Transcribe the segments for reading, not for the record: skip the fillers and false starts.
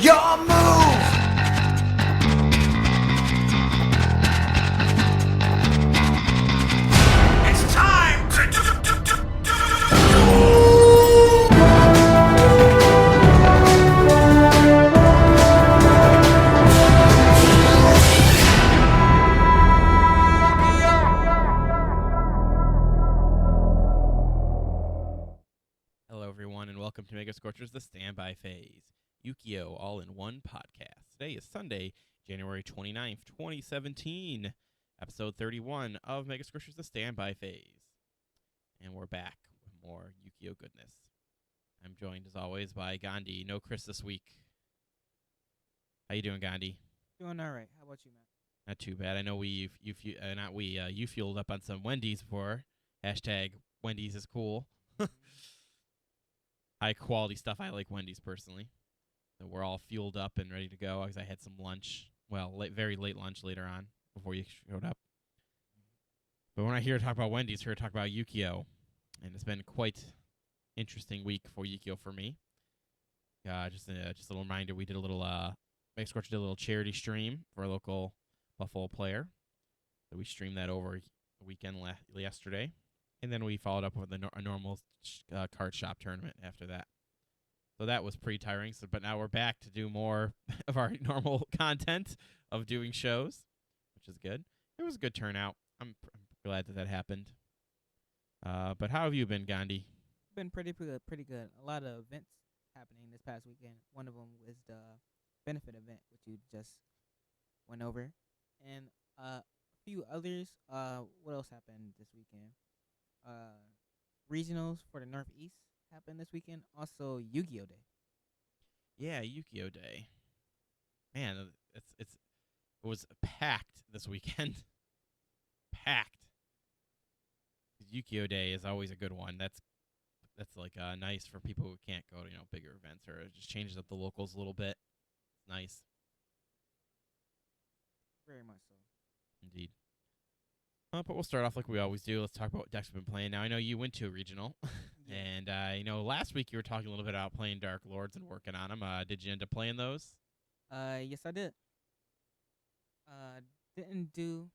your move. It's time Hello, everyone, and welcome to Megascorcher's The Standby Phase, Yu-Gi-Oh! All-in-One podcast. Today is Sunday, January 29th, 2017, episode 31 of Megascorcher's The Standby Phase. And we're back with more Yu-Gi-Oh! Goodness. I'm joined, as always, by Gandhi. No Chris this week. How you doing, Gandhi? Doing all right. How about you, man? Not too bad. I know you fueled up on some Wendy's before. Hashtag Wendy's is cool. High quality stuff. I like Wendy's personally. So we're all fueled up and ready to go because I had some lunch. Well, very late lunch later on before you showed up. But when I hear talk about Wendy's, here to talk about Yu-Gi-Oh! And it's been quite interesting week for Yu-Gi-Oh! For me. Just a little reminder, we did a little Megascorcher did a little charity stream for a local Buffalo player. So we streamed that over the weekend yesterday. And then we followed up with a normal card shop tournament after that. So that was pretty tiring. But now we're back to do more of our normal content of doing shows, which is good. It was a good turnout. I'm glad that happened. But how have you been, Gandhi? Been pretty good. A lot of events happening this past weekend. One of them was the benefit event, which you just went over, and a few others. What else happened this weekend? Regionals for the Northeast happened this weekend. Also, Yu-Gi-Oh! Day. Yeah, Yu-Gi-Oh! Day. Man, it was packed this weekend. Packed. Yu-Gi-Oh! Day is always a good one. That's like nice for people who can't go to bigger events, or it just changes up the locals a little bit. Nice. Very much so. Indeed. But we'll start off like we always do. Let's talk about what decks we've been playing. Now, I know you went to a regional, Yeah. and I know last week you were talking a little bit about playing Dark Lords and working on them. Did you end up playing those? Yes, I did. Didn't do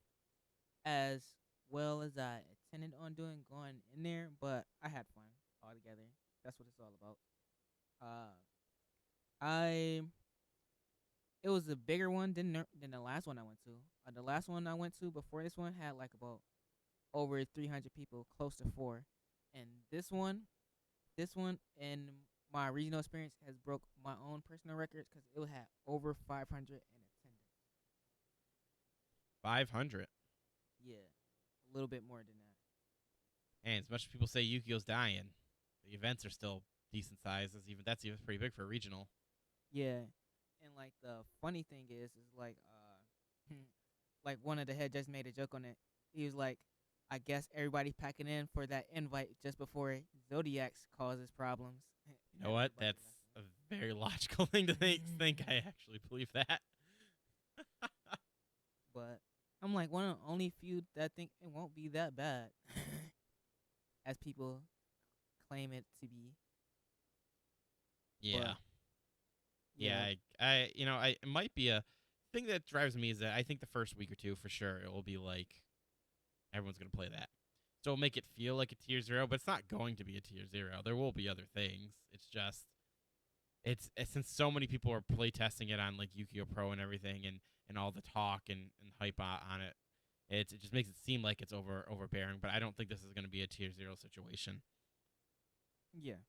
as well as I intended on doing going in there, but I had fun altogether. That's what it's all about. It was a bigger one than the last one I went to. The last one I went to before this one had like about over 300 people, close to 4. And this one in my regional experience has broke my own personal records because it had over 500 in attendance. 500. Yeah, a little bit more than that. And as much as people say Yu-Gi-Oh's dying, the events are still decent sizes. That's even pretty big for a regional. Yeah, and like the funny thing is like like one of the head judges made a joke on it. He was like, I guess everybody packing in for that invite just before Zodiacs causes problems. You know what? That's a very logical thing to think. I actually believe that. But I'm like one of the only few that think it won't be that bad as people claim it to be. Yeah. But, Yeah, it might be a thing that drives me is that I think the first week or two for sure it will be like everyone's gonna play that, so it'll make it feel like a tier 0, but it's not going to be a tier 0. There will be other things. It's just it's since so many people are play testing it on like Yu-Gi-Oh! Pro and everything, and all the talk and hype on it. It just makes it seem like it's overbearing, but I don't think this is gonna be a tier 0 situation. Yeah.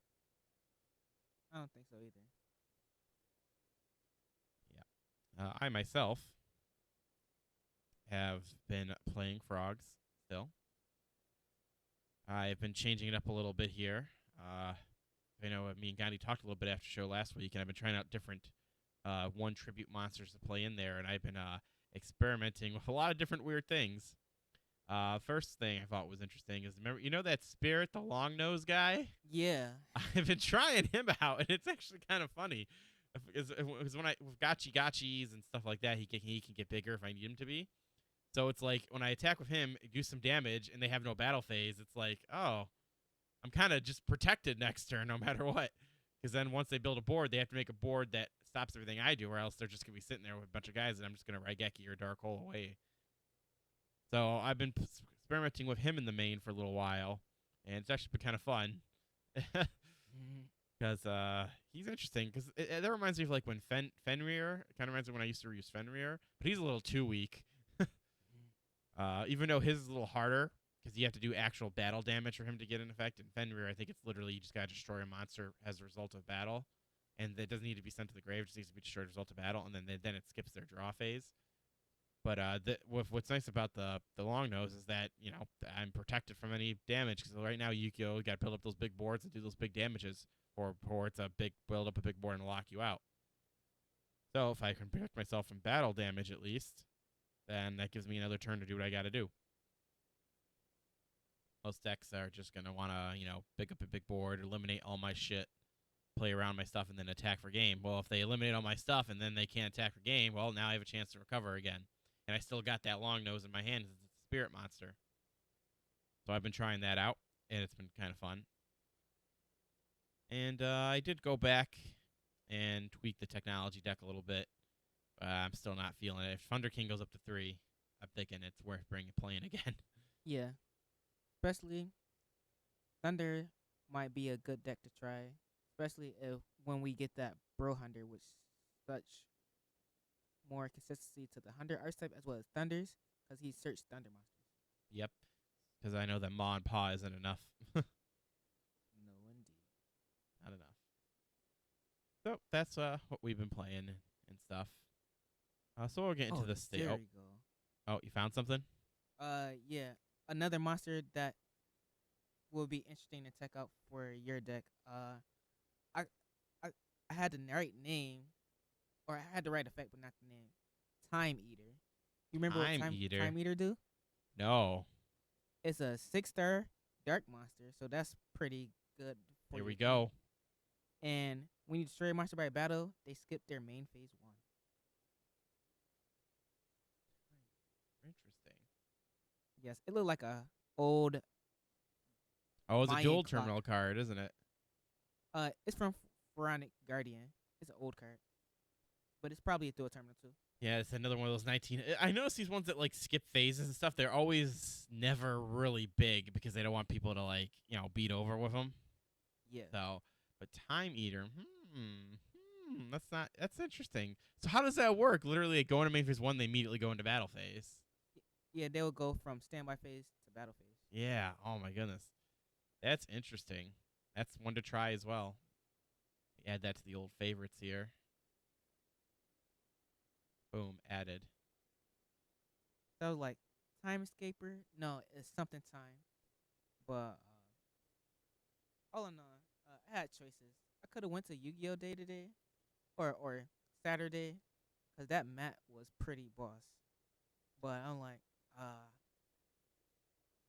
I don't think so either. I myself have been playing Frogs still. I've been changing it up a little bit here. I know me and Gandhi talked a little bit after show last week, and I've been trying out different one tribute monsters to play in there, and I've been experimenting with a lot of different weird things. First thing I thought was interesting is, remember that Spirit, the long nose guy? Yeah. I've been trying him out, and it's actually kind of funny. Because when with gachis and stuff like that, he can get bigger if I need him to be. So it's like when I attack with him, do some damage, and they have no battle phase. It's like, oh, I'm kind of just protected next turn no matter what. Because then once they build a board, they have to make a board that stops everything I do, or else they're just gonna be sitting there with a bunch of guys, and I'm just gonna Raigeki or Dark Hole away. So I've been experimenting with him in the main for a little while, and it's actually been kind of fun. Because he's interesting. Because that reminds me of like when Fenrir. It kind of reminds me when I used to use Fenrir, but he's a little too weak. Even though his is a little harder, because you have to do actual battle damage for him to get an effect. In Fenrir, I think it's literally you just gotta destroy a monster as a result of battle, and it doesn't need to be sent to the grave. It just needs to be destroyed as a result of battle, and then it skips their draw phase. But what's nice about the long nose is that I'm protected from any damage, because right now Yukio got to build up those big boards and do those big damages, or it's a big build up a big board and lock you out. So if I can protect myself from battle damage at least, then that gives me another turn to do what I got to do. Most decks are just gonna wanna pick up a big board, eliminate all my shit, play around my stuff, and then attack for game. Well, if they eliminate all my stuff and then they can't attack for game, well, now I have a chance to recover again. And I still got that long nose in my hand. It's a spirit monster. So I've been trying that out, and it's been kind of fun. And I did go back and tweak the technology deck a little bit. I'm still not feeling it. If Thunder King goes up to 3, I'm thinking it's worth playing again. Yeah. Especially, Thunder might be a good deck to try. Especially when we get that Bro Hunter with such more consistency to the Hunter archetype as well as Thunders, because he searched Thunder monsters. Yep. Because I know that Maw and Paw isn't enough. No, indeed. Not enough. So that's what we've been playing and stuff. So we'll get into the state. There you go. Oh, you found something? Yeah. Another monster that will be interesting to check out for your deck. I had the right name, or I had the right effect, but not the name. Time Eater. You remember what Time Eater do? No. It's a 6-star dark monster, so that's pretty good. Here we go. And when you destroy a monster by battle, they skip their main phase 1. Interesting. Yes, it looked like a old. Oh, it's a Mayan dual clock. terminal card, isn't it? It's from Pharaonic Guardian. It's an old card, but it's probably a dual terminal too. Yeah, it's another one of those 19. I noticed these ones that like skip phases and stuff. They're always never really big because they don't want people to beat over with them. Yeah. So, but Time Eater, that's interesting. So how does that work? Literally, go into main phase 1, they immediately go into battle phase. Yeah, they will go from standby phase to battle phase. Yeah. Oh my goodness, that's interesting. That's one to try as well. Add that to the old favorites here. Boom, added. So like Time Escaper. No, it's something time. But all in all, I had choices. I could have went to Yu-Gi-Oh! Day today, or Saturday, 'cause that mat was pretty boss. But I'm like,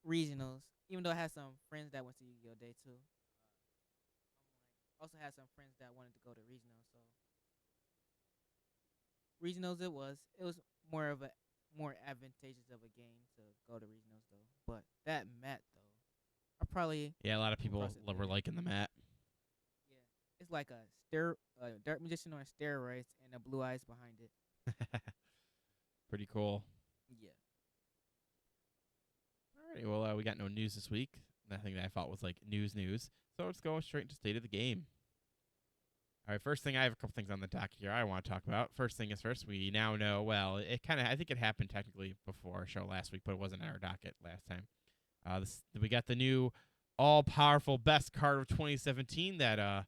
regionals. Even though I had some friends that went to Yu-Gi-Oh! Day too. I'm like, also had some friends that wanted to go to regionals. So regionals, it was more advantageous of a game to go to regionals though. But that mat though, I probably Yeah, a lot of people across it were there. liking the mat. Yeah, it's like a dark magician on steroids and a blue eyes behind it. Pretty cool. Yeah. Alrighty, well, we got no news this week. Nothing that I thought was like news. So let's go straight into state of the game. All right, first thing, I have a couple things on the dock here I want to talk about. First thing is first, we now know, well, I think it happened technically before our show last week, but it wasn't on our docket last time. We got the new all-powerful best card of 2017 that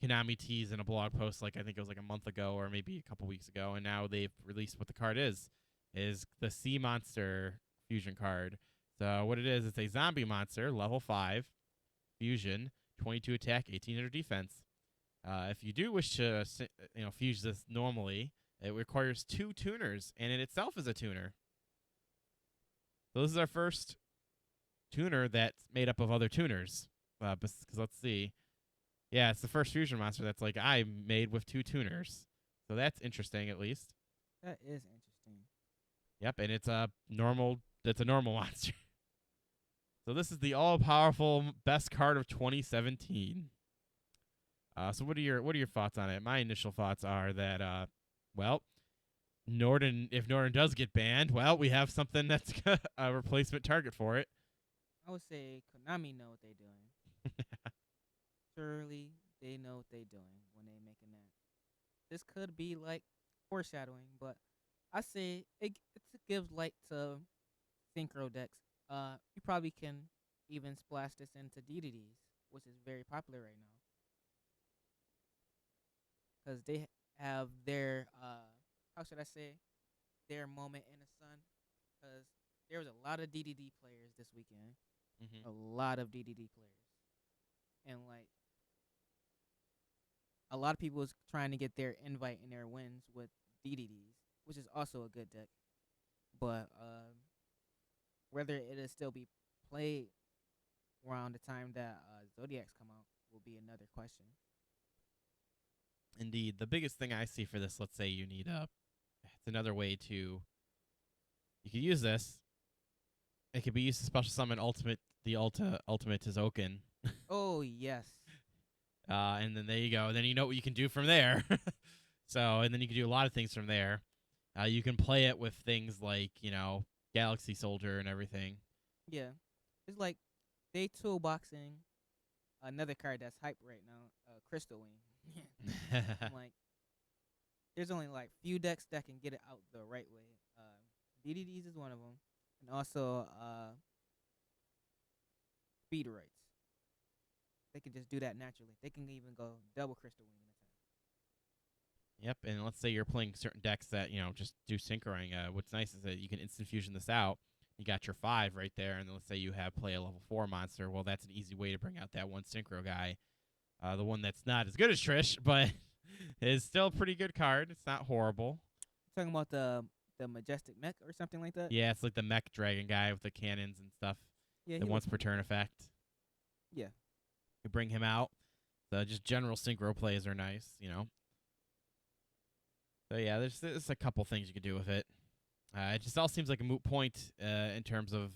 Konami teased in a blog post, I think it was like a month ago or maybe a couple weeks ago, and now they've released what the card is the Sea Monster fusion card. So what it is, it's a zombie monster, level 5, fusion, 22 attack, 1800 defense. If you do wish to fuse this normally, it requires 2 tuners, and it itself is a tuner. So this is our first tuner that's made up of other tuners. Because let's see. Yeah, it's the first fusion monster that's I made with 2 tuners. So that's interesting, at least. That is interesting. Yep, and it's a normal monster. So this is the all-powerful best card of 2017. So what are your thoughts on it? My initial thoughts are that well, Norden, if Norden does get banned, well, we have something that's a replacement target for it. I would say Konami know what they're doing. Surely they know what they're doing when they making that. This could be like foreshadowing, but I say it gives light to synchro decks. You probably can even splash this into DDDs, which is very popular right now, because they have their how should I say, their moment in the sun. Because there was a lot of DDD players this weekend, Mm-hmm. a lot of DDD players, and like a lot of people was trying to get their invite and their wins with DDDs, which is also a good deck. But whether it'll still be played around the time that Zodiacs come out will be another question. Indeed, the biggest thing I see for this, let's say you need it's another way to, you could use this. It could be used to special summon ultimate is Oaken. Oh yes, And then there you go. Then you know what you can do from there. So, and then you can do a lot of things from there. You can play it with things like, Galaxy Soldier and everything. yeah. It's like they toolboxing another card that's hype right now, Crystal Wing. I'm like, there's only like few decks that can get it out the right way. DDDs is one of them, and also speed rights. They can just do that naturally. They can even go double Crystal Wing in a turn. Yep, and let's say you're playing certain decks that, just do synchroing. What's nice is that you can instant fusion this out. You got your 5 right there, and then let's say you have play a level 4 monster. Well, that's an easy way to bring out that one synchro guy. The one that's not as good as Trish, but is still a pretty good card. It's not horrible. Talking about the majestic mech or something like that. Yeah, it's like the mech dragon guy with the cannons and stuff. Yeah, The he once looks per pretty turn good. effect. Yeah, You bring him out. So just general synchro plays are nice. So yeah, there's a couple things you could do with it. It just all seems like a moot point in terms of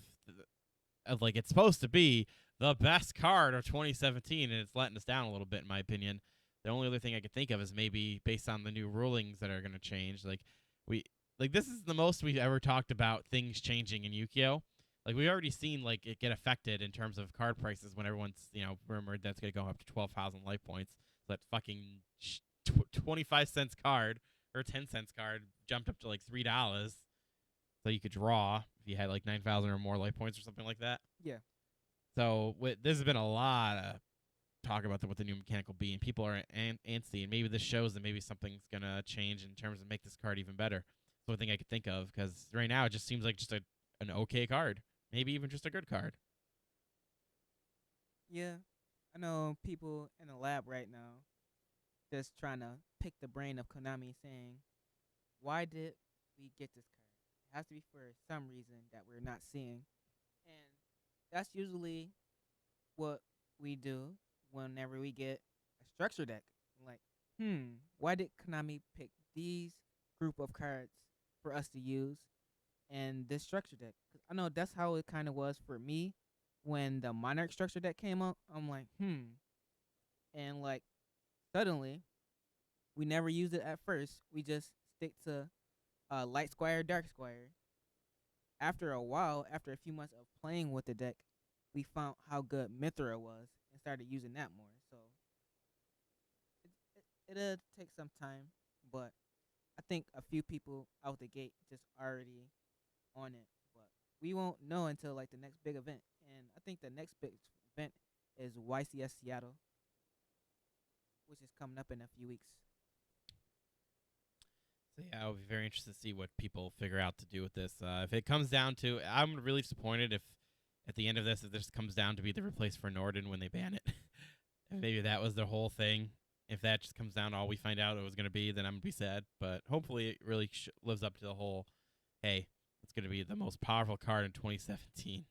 like it's supposed to be the best card of 2017, and it's letting us down a little bit in my opinion. The only other thing I could think of is maybe based on the new rulings that are going to change. We this is the most we've ever talked about things changing in Yu-Gi-Oh. Like we already seen like it get affected in terms of card prices when everyone's rumored that's going to go up to 12,000 life points. So that fucking 25 cents card or 10 cents card jumped up to like $3. So you could draw if you had like 9,000 or more life points or something like that. yeah, So this has been a lot of talk about what the new mechanic will be, and people are antsy, and maybe this shows that maybe something's going to change in terms of make this card even better. That's the only thing I could think of, because right now it just seems like just an okay card. Maybe even just a good card. yeah. I know people in the lab right now just trying to pick the brain of Konami, saying, "Why did we get this card? It has to be for some reason that we're not seeing," and that's usually what we do whenever we get a structure deck. Like, why did Konami pick these group of cards for us to use in this structure deck? 'Cause I know that's how it kind of was for me when the Monarch structure deck came out. I'm like, and like suddenly we never used it at first. We just stick to Light Squire, Dark Squire. After a while, after a few months of playing with the deck, we found how good Mithra was and started using that more. So it'll take some time, but I think a few people out the gate just already on it. But we won't know until like the next big event, and I think the next big event is YCS Seattle, which is coming up in a few weeks. So yeah, I'll be very interested to see what people figure out to do with this. If it comes down to, I'm really disappointed if at the end of this, if this comes down to be the replace for Norden when they ban it. Maybe that was the whole thing. If that just comes down to all we find out it was going to be, then I'm going to be sad. But hopefully it really lives up to the whole, hey, it's going to be the most powerful card in 2017.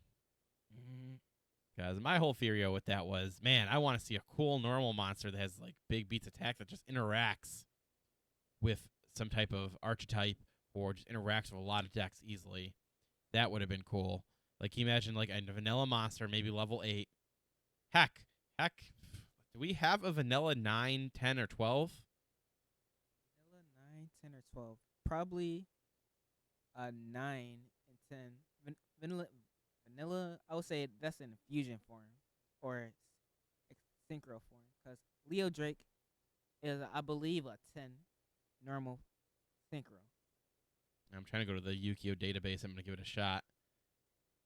Because my whole theory with that was, man, I want to see a cool normal monster that has like big beats attack that just interacts with some type of archetype or just interacts with a lot of decks easily. That would have been cool. Like, can you imagine like a vanilla monster, maybe level 8? Heck, Do we have a vanilla 9, 10, or 12? Vanilla 9, 10, or 12. Probably a 9 and 10. Vanilla, I would say that's in fusion form or synchro form. Because Leo Drake is, I believe, a 10 normal synchro. I'm trying to go to the Yu-Gi-Oh database. I'm gonna give it a shot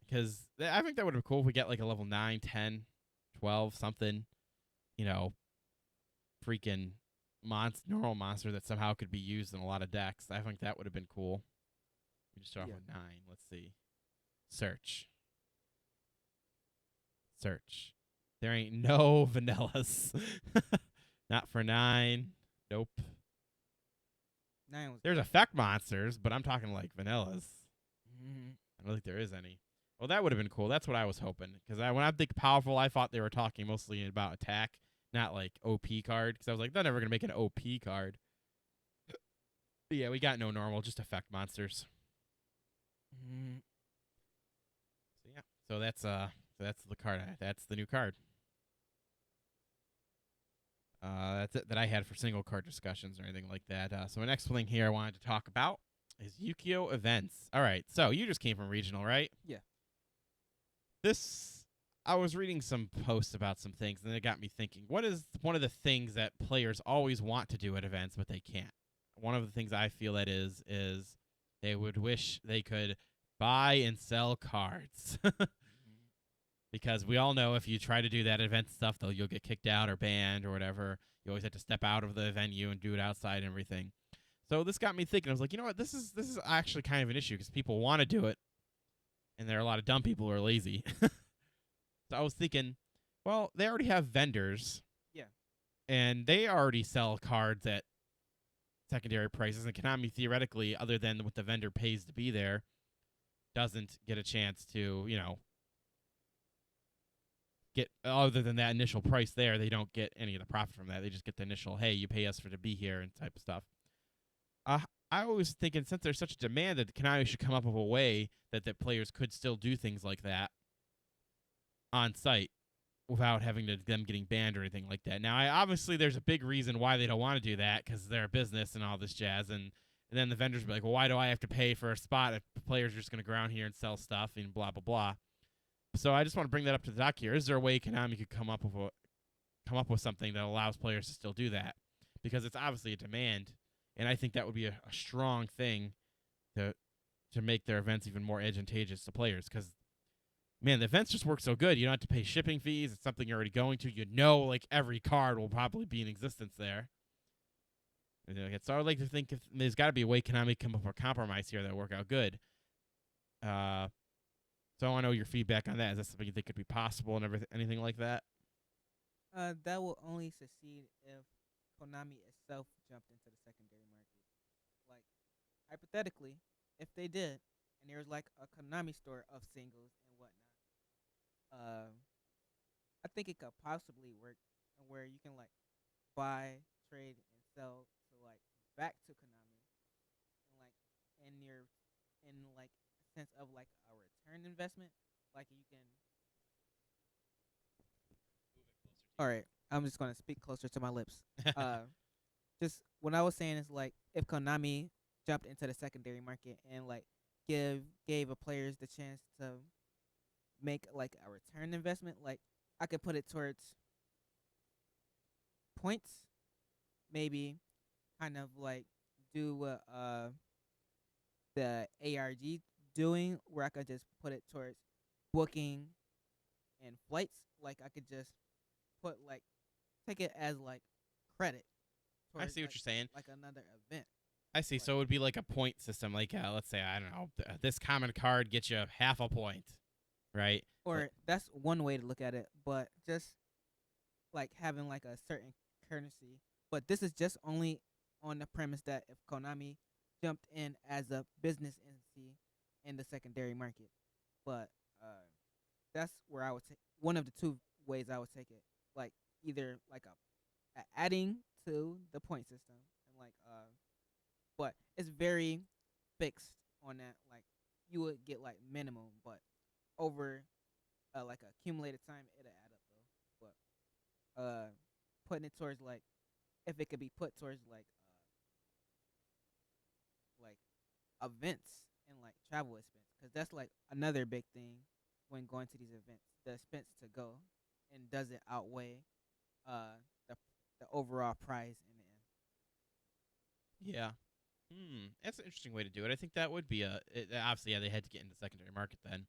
because I think that would have been cool if we get like a level 9, 10, 12, something. You know, freaking normal monster that somehow could be used in a lot of decks. I think that would have been cool. We just start off with 9. Let's see. Search. There ain't no vanillas. Not for 9. Nope. 9 was. There's effect monsters, but I'm talking like vanillas. Mhm. I don't think there is any. Well, that would have been cool. That's what I was hoping. Because when I think powerful, I thought they were talking mostly about attack, not like OP card. Because I was like, they're never going to make an OP card. But yeah, we got no normal, just effect monsters. Mhm. So yeah. So that's the card. That's the new card. That's it that I had for single card discussions or anything like that. So the next thing here I wanted to talk about is Yu-Gi-Oh! Events. All right, so you just came from regional, right? Yeah. I was reading some posts about some things, and it got me thinking, what is one of the things that players always want to do at events, but they can't? One of the things I feel that is they would wish they could buy and sell cards. Because we all know if you try to do that event stuff, though, you'll get kicked out or banned or whatever. You always have to step out of the venue and do it outside and everything. So this got me thinking. I was like, you know what? This is actually kind of an issue because people want to do it, and there are a lot of dumb people who are lazy. So I was thinking, well, they already have vendors. Yeah. And they already sell cards at secondary prices, and Konami theoretically, other than what the vendor pays to be there, doesn't get a chance to, get other than that initial price there. They don't get any of the profit from that. They just get the initial, hey, you pay us for to be here and type of stuff. I was thinking since there's such a demand that Konami should come up with a way that players could still do things like that on site without having them getting banned or anything like that. Now, obviously, there's a big reason why they don't want to do that because they're a business and all this jazz. And then the vendors be like, well, why do I have to pay for a spot if players are just going to go around here and sell stuff and blah, blah, blah. So I just want to bring that up to the dock here. Is there a way Konami could come up with something that allows players to still do that? Because it's obviously a demand, and I think that would be a strong thing to make their events even more advantageous to players. Because, man, the events just work so good. You don't have to pay shipping fees. It's something you're already going to. You know, like, every card will probably be in existence there. So I would like to think there's got to be a way Konami can come up with a compromise here that will work out good. So I want to know your feedback on that. Is that something you think could be possible and anything like that? That will only succeed if Konami itself jumped into the secondary market. Like, hypothetically, if they did, and there was like a Konami store of singles and whatnot, I think it could possibly work where you can like buy, trade, and sell to like back to Konami, and like in like a sense of like a return investment, like you can. All right, I'm just gonna speak closer to my lips. Just what I was saying is like if Konami jumped into the secondary market and like gave a players the chance to make like a return investment, like I could put it towards points, maybe kind of like do what the ARG doing, where I could just put it towards booking and flights. Like I could just put like take it as like credit. I see what like, you're saying. Like another event. I see. Like, So it would be like a point system. Like, let's say, I don't know, this common card gets you half a point, right? or that's one way to look at it, but just like having like a certain currency. But this is just only on the premise that if Konami jumped in as a business entity in the secondary market. But that's where I would take one of the two ways I would take it. Like either like a adding to the point system and like but it's very fixed on that. Like you would get like minimum, but over like accumulated time it'll add up though. But putting it towards like if it could be put towards like events and like travel expense, because that's like another big thing when going to these events. The expense to go, and does it outweigh the overall price in the end? Yeah. That's an interesting way to do it. I think that would be obviously, yeah, they had to get into secondary market then.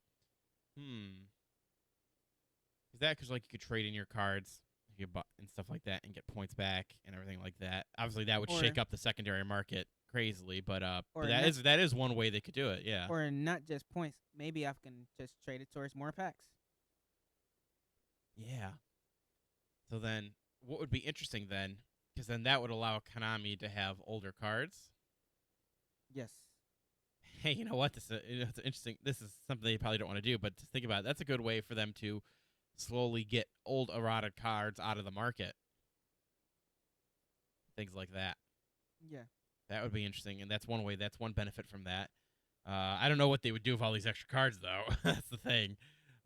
Is that because like you could trade in your cards and stuff like that and get points back and everything like that? Obviously, that would shake up the secondary market crazily, but that is one way they could do it. Yeah. Or not just points. Maybe I can just trade it towards more packs. Yeah. So then, what would be interesting then? Because then that would allow Konami to have older cards. Yes. Hey, you know what? It's interesting. This is something they probably don't want to do, but just think about it. That's a good way for them to slowly get old errata cards out of the market. Things like that. Yeah. That would be interesting, and that's one way. That's one benefit from that. I don't know what they would do with all these extra cards, though. That's the thing.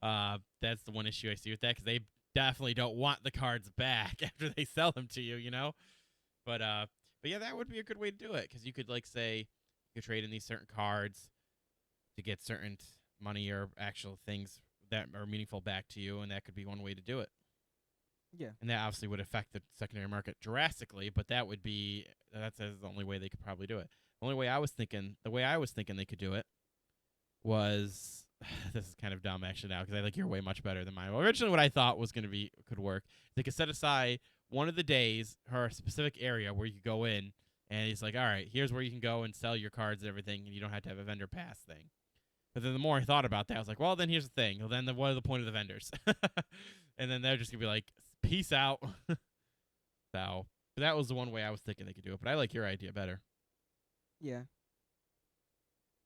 That's the one issue I see with that, because they definitely don't want the cards back after they sell them to you, you know? But yeah, that would be a good way to do it, because you could, like, say, you could trade in these certain cards to get certain money or actual things that are meaningful back to you, and that could be one way to do it. Yeah. And that obviously would affect the secondary market drastically, but that's the only way they could probably do it. The way I was thinking they could do it was this is kind of dumb actually now, because I think you're way much better than mine. Well, originally what I thought was could work, they could set aside one of the days or a specific area where you could go in, and he's like, all right, here's where you can go and sell your cards and everything, and you don't have to have a vendor pass thing. But then the more I thought about that, I was like, well, then here's the thing. Well, then what are the point of the vendors? And then they're just going to be like, peace out. So that was the one way I was thinking they could do it. But I like your idea better. Yeah.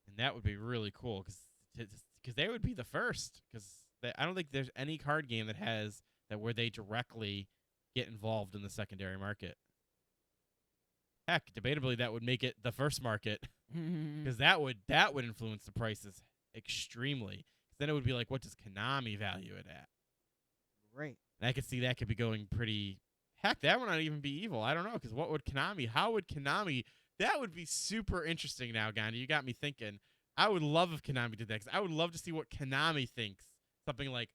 And that would be really cool, because they would be the first. Because I don't think there's any card game that has that where they directly get involved in the secondary market. Heck, debatably, that would make it the first market. Because that would influence the prices extremely. 'Cause then it would be like, what does Konami value it at? Right. And I could see that could be going pretty. Heck, that would not even be evil. I don't know, because what would Konami? How would Konami? That would be super interesting. Now, Gandhi, you got me thinking. I would love if Konami did that, because I would love to see what Konami thinks something like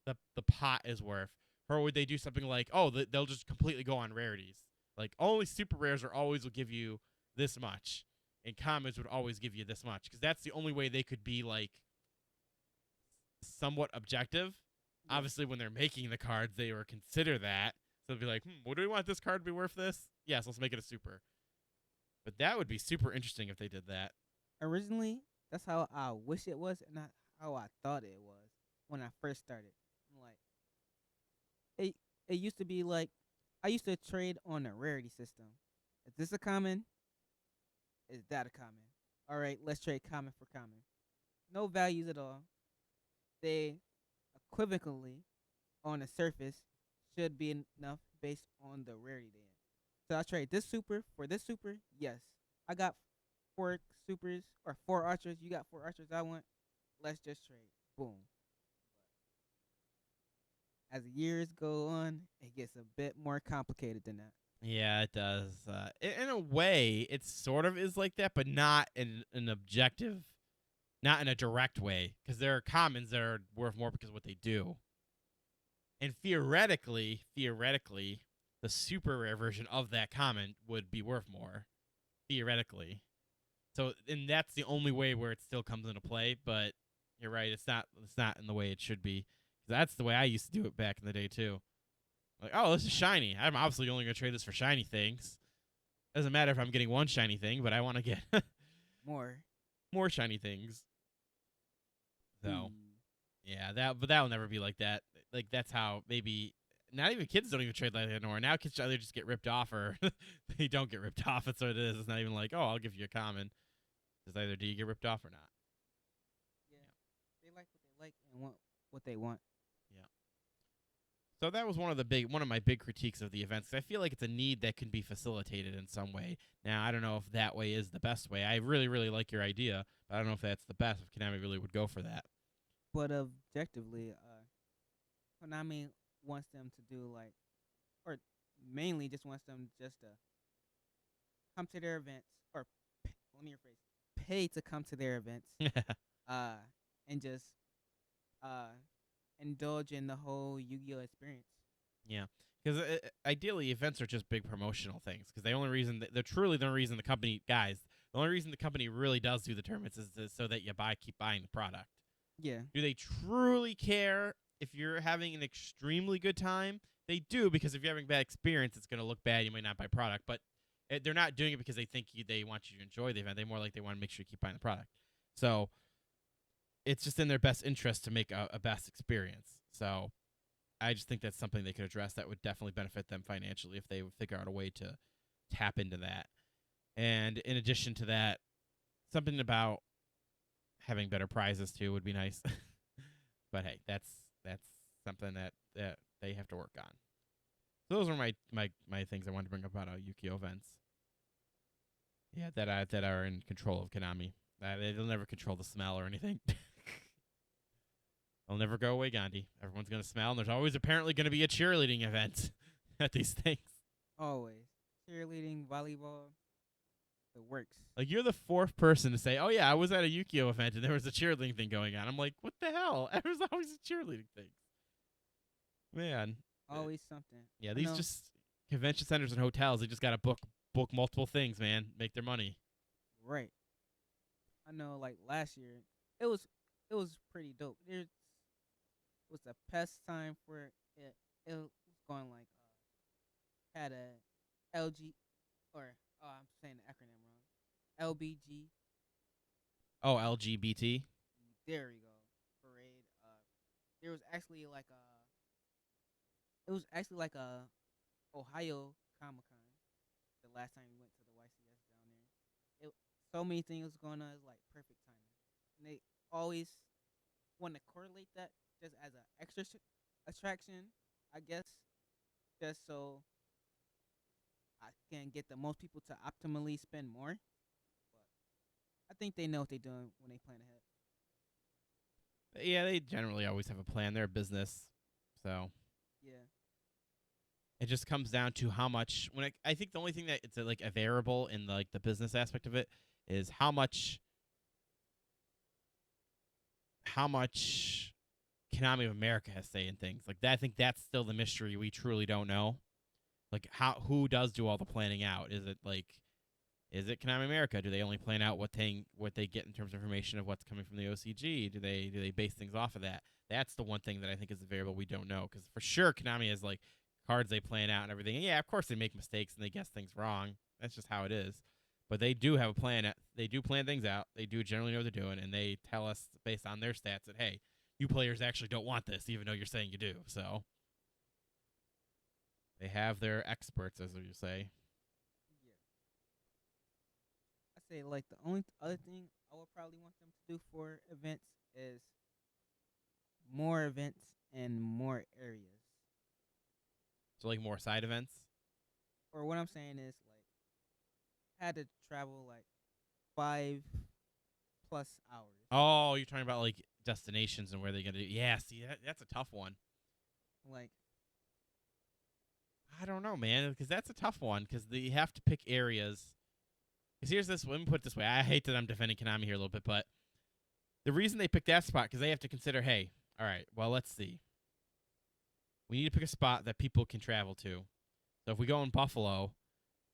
the pot is worth. Or would they do something like, oh, they'll just completely go on rarities, like only super rares will give you this much, and commons would always give you this much, because that's the only way they could be like somewhat objective. Yeah. Obviously, when they're making the cards, they will consider that. So they'll be like, what do we want this card to be worth this? Yes, let's make it a super. But that would be super interesting if they did that. Originally, that's how I wish it was, and not how I thought it was when I first started. I'm like, it used to be like, I used to trade on a rarity system. Is this a common? Is that a common? All right, let's trade common for common. No values at all. They equivocally on the surface should be enough based on the rarity then. So I trade this super for this super. Yes, I got 4 supers or 4 archers. You got 4 archers. I want. Let's just trade. Boom. As years go on, it gets a bit more complicated than that. Yeah, it does. In a way, it sort of is like that, but not in an objective, not in a direct way, because there are commons that are worth more because of what they do. And theoretically, the super rare version of that common would be worth more, theoretically. So, and that's the only way where it still comes into play. But you're right; it's not in the way it should be. That's the way I used to do it back in the day too. Like, oh, this is shiny. I'm obviously only going to trade this for shiny things. Doesn't matter if I'm getting one shiny thing, but I want to get more shiny things. So, yeah, but that will never be like that. Like, that's how maybe not even kids don't even trade like that anymore. Now kids either just get ripped off or they don't get ripped off. That's what it is. It's not even like, oh, I'll give you a common. It's either do you get ripped off or not. Yeah. They like what they like and want what they want. Yeah. So that was one of my big critiques of the events. 'Cause I feel like it's a need that can be facilitated in some way. Now, I don't know if that way is the best way. I really, really like your idea, but I don't know if that's the best, if Konami really would go for that. But objectively, Konami wants them to do like, or mainly just wants them just to come to their events, or let me rephrase, pay to come to their events, uh, and just uh indulge in the whole Yu-Gi-Oh experience. Yeah, because ideally events are just big promotional things. Because the only reason they're truly the only reason the company guys, the only reason the company really does do the tournaments is so that you keep buying the product. Yeah, Do they truly care if you're having an extremely good time? They do, because if you're having a bad experience, it's going to look bad. You might not buy product, but they're not doing it because they think they want you to enjoy the event. They more like they want to make sure you keep buying the product. So it's just in their best interest to make a best experience. So I just think that's something they could address that would definitely benefit them financially if they would figure out a way to tap into that. And in addition to that, something about having better prizes too would be nice. But hey, that's something that they have to work on. So those are my things I wanted to bring up about Yu-Gi-Oh events. Yeah, that are in control of Konami. They'll never control the smell or anything. They'll never go away, Gandhi. Everyone's gonna smell, and there's always apparently gonna be a cheerleading event at these things. always cheerleading, volleyball, it works. Like, you're the fourth person to say, "Oh yeah, I was at a Yu-Gi-Oh event and there was a cheerleading thing going on." I'm like, what the hell? There's always a cheerleading thing. Man, Always something. yeah, I these know. just convention centers and hotels. They just gotta book multiple things, man. Make their money. Right. I know. Like last year, it was pretty dope. There was a pest time for it. It was going like had a LG, or I'm saying the acronym wrong. LBG. Oh, LGBT. There we go. Parade. There was actually like a. It was actually like a Ohio Comic Con. The last time we went to the YCS down there, so many things going on. It's like perfect timing, and they always want to correlate that just as an extra attraction, I guess, just so I can get the most people to optimally spend more. But I think they know what they're doing when they plan ahead. Yeah, they generally always have a plan. They're a business, so Yeah, it just comes down to how much. I think the only thing that it's like a variable in the business aspect of it is how much Konami of America has say in things like that. I think that's still the mystery we truly don't know. Like, who does do all the planning out? Is it Konami America? Do they only plan out what they get in terms of information of what's coming from the OCG? Do they base things off of that? That's the one thing that I think is the variable we don't know, because for sure Konami has like cards they plan out and everything. And yeah, of course they make mistakes and they guess things wrong. That's just how it is. But they do have a plan. They do plan things out. They do generally know what they're doing, and they tell us based on their stats that, hey, you players actually don't want this, even though you're saying you do. So they have their experts, as you say. yeah. I say like the only other thing I would probably want them to do for events is more events and more areas. So like more side events. Or what I'm saying is like had to travel like 5+ hours. Oh, you're talking about like destinations and where they're gonna do. Yeah, see, that's a tough one. Like I don't know, man, because that's a tough one. Because you have to pick areas. Because here's this. Let me put it this way. I hate that I'm defending Konami here a little bit, but the reason they picked that spot because they have to consider. Hey, all right. Well, let's see. We need to pick a spot that people can travel to. So if we go in Buffalo,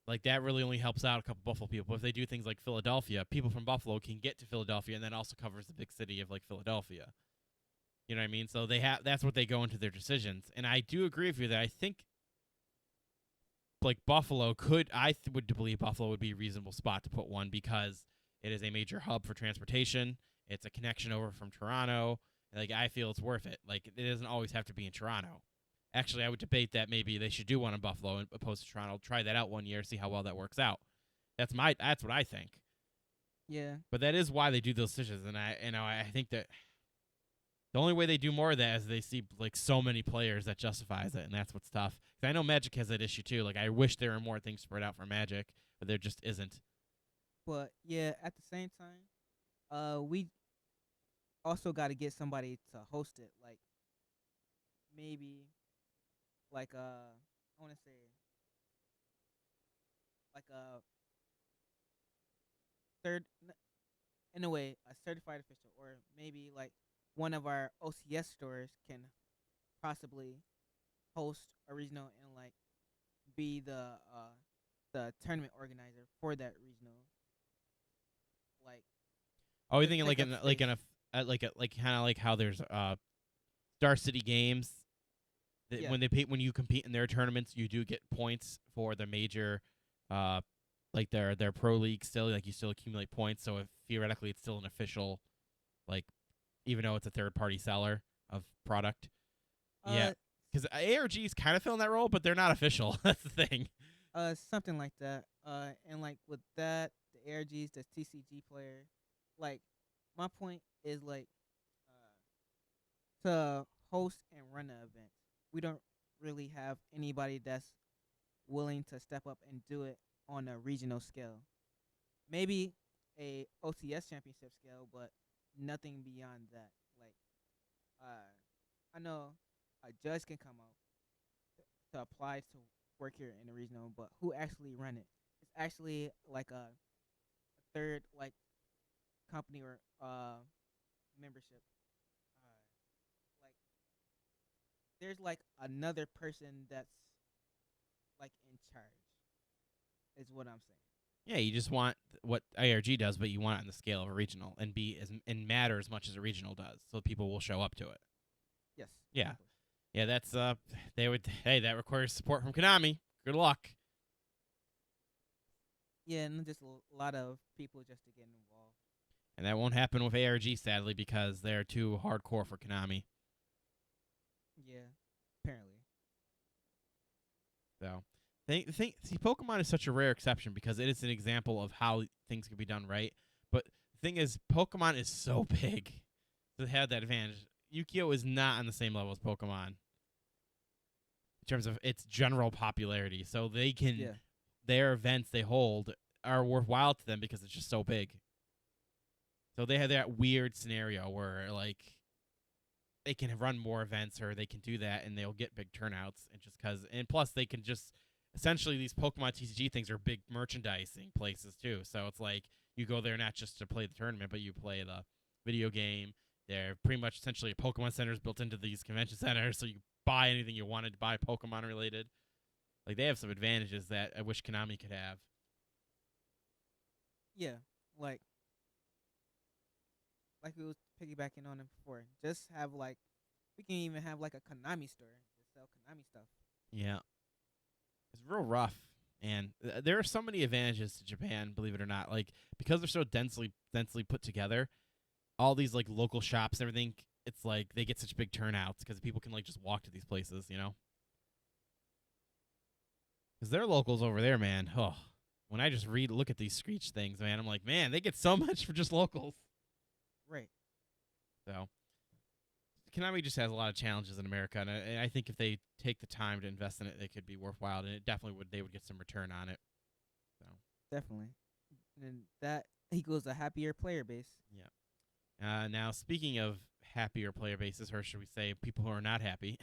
like that really only helps out a couple Buffalo people. But if they do things like Philadelphia, people from Buffalo can get to Philadelphia, and then also covers the big city of like Philadelphia. You know what I mean? So that's what they go into their decisions. And I do agree with you that I think like Buffalo would believe Buffalo would be a reasonable spot to put one, because it is a major hub for transportation. It's a connection over from Toronto. Like, I feel it's worth it. Like, it doesn't always have to be in Toronto. Actually, I would debate that maybe they should do one in Buffalo and opposed to Toronto. Try that out one year, see how well that works out. That's what I think. yeah, But that is why they do those decisions, and I think that the only way they do more of that is they see like so many players that justifies it, and that's what's tough. 'Cause I know Magic has that issue too. Like, I wish there were more things spread out for Magic, but there just isn't. but yeah, at the same time, we also got to get somebody to host it. Like maybe like I want to say like a third, in a way, a certified official, or maybe like one of our OCS stores can possibly host a regional and like be the tournament organizer for that regional. Like Oh, you just thinking take up like space. in like kind of like how there's Star City Games that Yeah, when you compete in their tournaments, you do get points for the major, uh, like their pro league still. Like you still accumulate points, so if theoretically it's still an official, like even though it's a third party seller of product. Yeah, uh, because ARG is kind of filling that role, but they're not official. That's the thing. something like that. And like with that, the ARGs, the TCG player, like my point is like to host and run an event. We don't really have anybody that's willing to step up and do it on a regional scale. Maybe a OCS championship scale, but nothing beyond that. Like, I know a judge can come out to apply to work here in the regional, but who actually run it? It's actually like a third like company or membership. Like there's like another person that's like in charge. Is what I'm saying. Yeah, you just want what ARG does, but you want it on the scale of a regional and be as and matter as much as a regional does, so people will show up to it. Yes, Yeah, exactly. yeah, that's they would. Hey, that requires support from Konami. Good luck. Yeah, and just lot of people just to get involved. And that won't happen with ARG, sadly, because they're too hardcore for Konami. Yeah, apparently. So, see, Pokemon is such a rare exception because it is an example of how things can be done right. But the thing is, Pokemon is so big to have that advantage. Yu-Gi-Oh is not on the same level as Pokemon in terms of its general popularity. So they can Yeah, their events they hold are worthwhile to them because it's just so big. So they have that weird scenario where like they can run more events or they can do that and they'll get big turnouts and just cuz and plus they can just essentially these Pokemon TCG things are big merchandising places too. So it's like you go there not just to play the tournament but you play the video game. They're pretty much essentially Pokemon centers built into these convention centers so you buy anything you wanted to buy Pokemon related. Like they have some advantages that I wish Konami could have. yeah. Like like we was piggybacking on it before. Just have like we can even have like a Konami store to sell Konami stuff. Yeah. It's real rough. And there are so many advantages to Japan, believe it or not. Like because they're so densely put together, all these like local shops and everything, it's like they get such big turnouts because people can like just walk to these places, you know? Because they're locals over there, man. Oh, when I just look at these Screech things, man, I'm like, man, they get so much for just locals. Right. So Konami just has a lot of challenges in America, and I think if they take the time to invest in it, they could be worthwhile, and it definitely would. They would get some return on it. So Definitely. And that equals a happier player base. yeah. Now speaking of happier player bases, or should we say people who are not happy?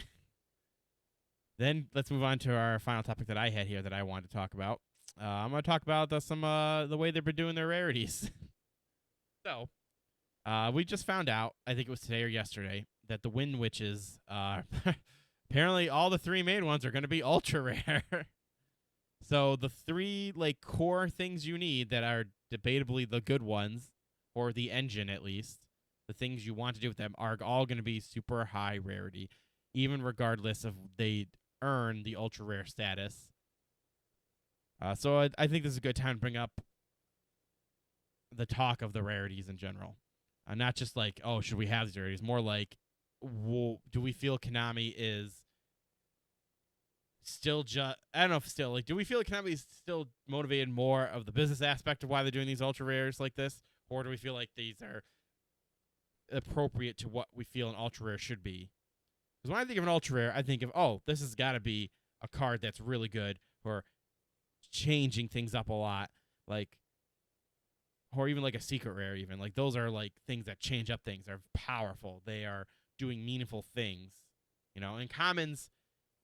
Then let's move on to our final topic that I had here that I wanted to talk about. I'm going to talk about the way they've been doing their rarities. So we just found out, I think it was today or yesterday, that the Wind Witches, apparently all the three main ones are going to be ultra rare. So the three like core things you need that are debatably the good ones, or the engine at least, the things you want to do with them are all going to be super high rarity, even regardless of they earn the ultra rare status. So I think this is a good time to bring up the talk of the rarities in general. Not just like, oh, should we have these rarities? More like, do we feel Konami is still just, I don't know if still, like, do we feel like Konami is still motivated more of the business aspect of why they're doing these ultra rares like this? Or do we feel like these are appropriate to what we feel an ultra rare should be? Because when I think of an ultra rare, I think of, oh, this has got to be a card that's really good or changing things up a lot. Like, or even like a secret rare, even. Like, those are like things that change up things. They're powerful. They are doing meaningful things. You know, and commons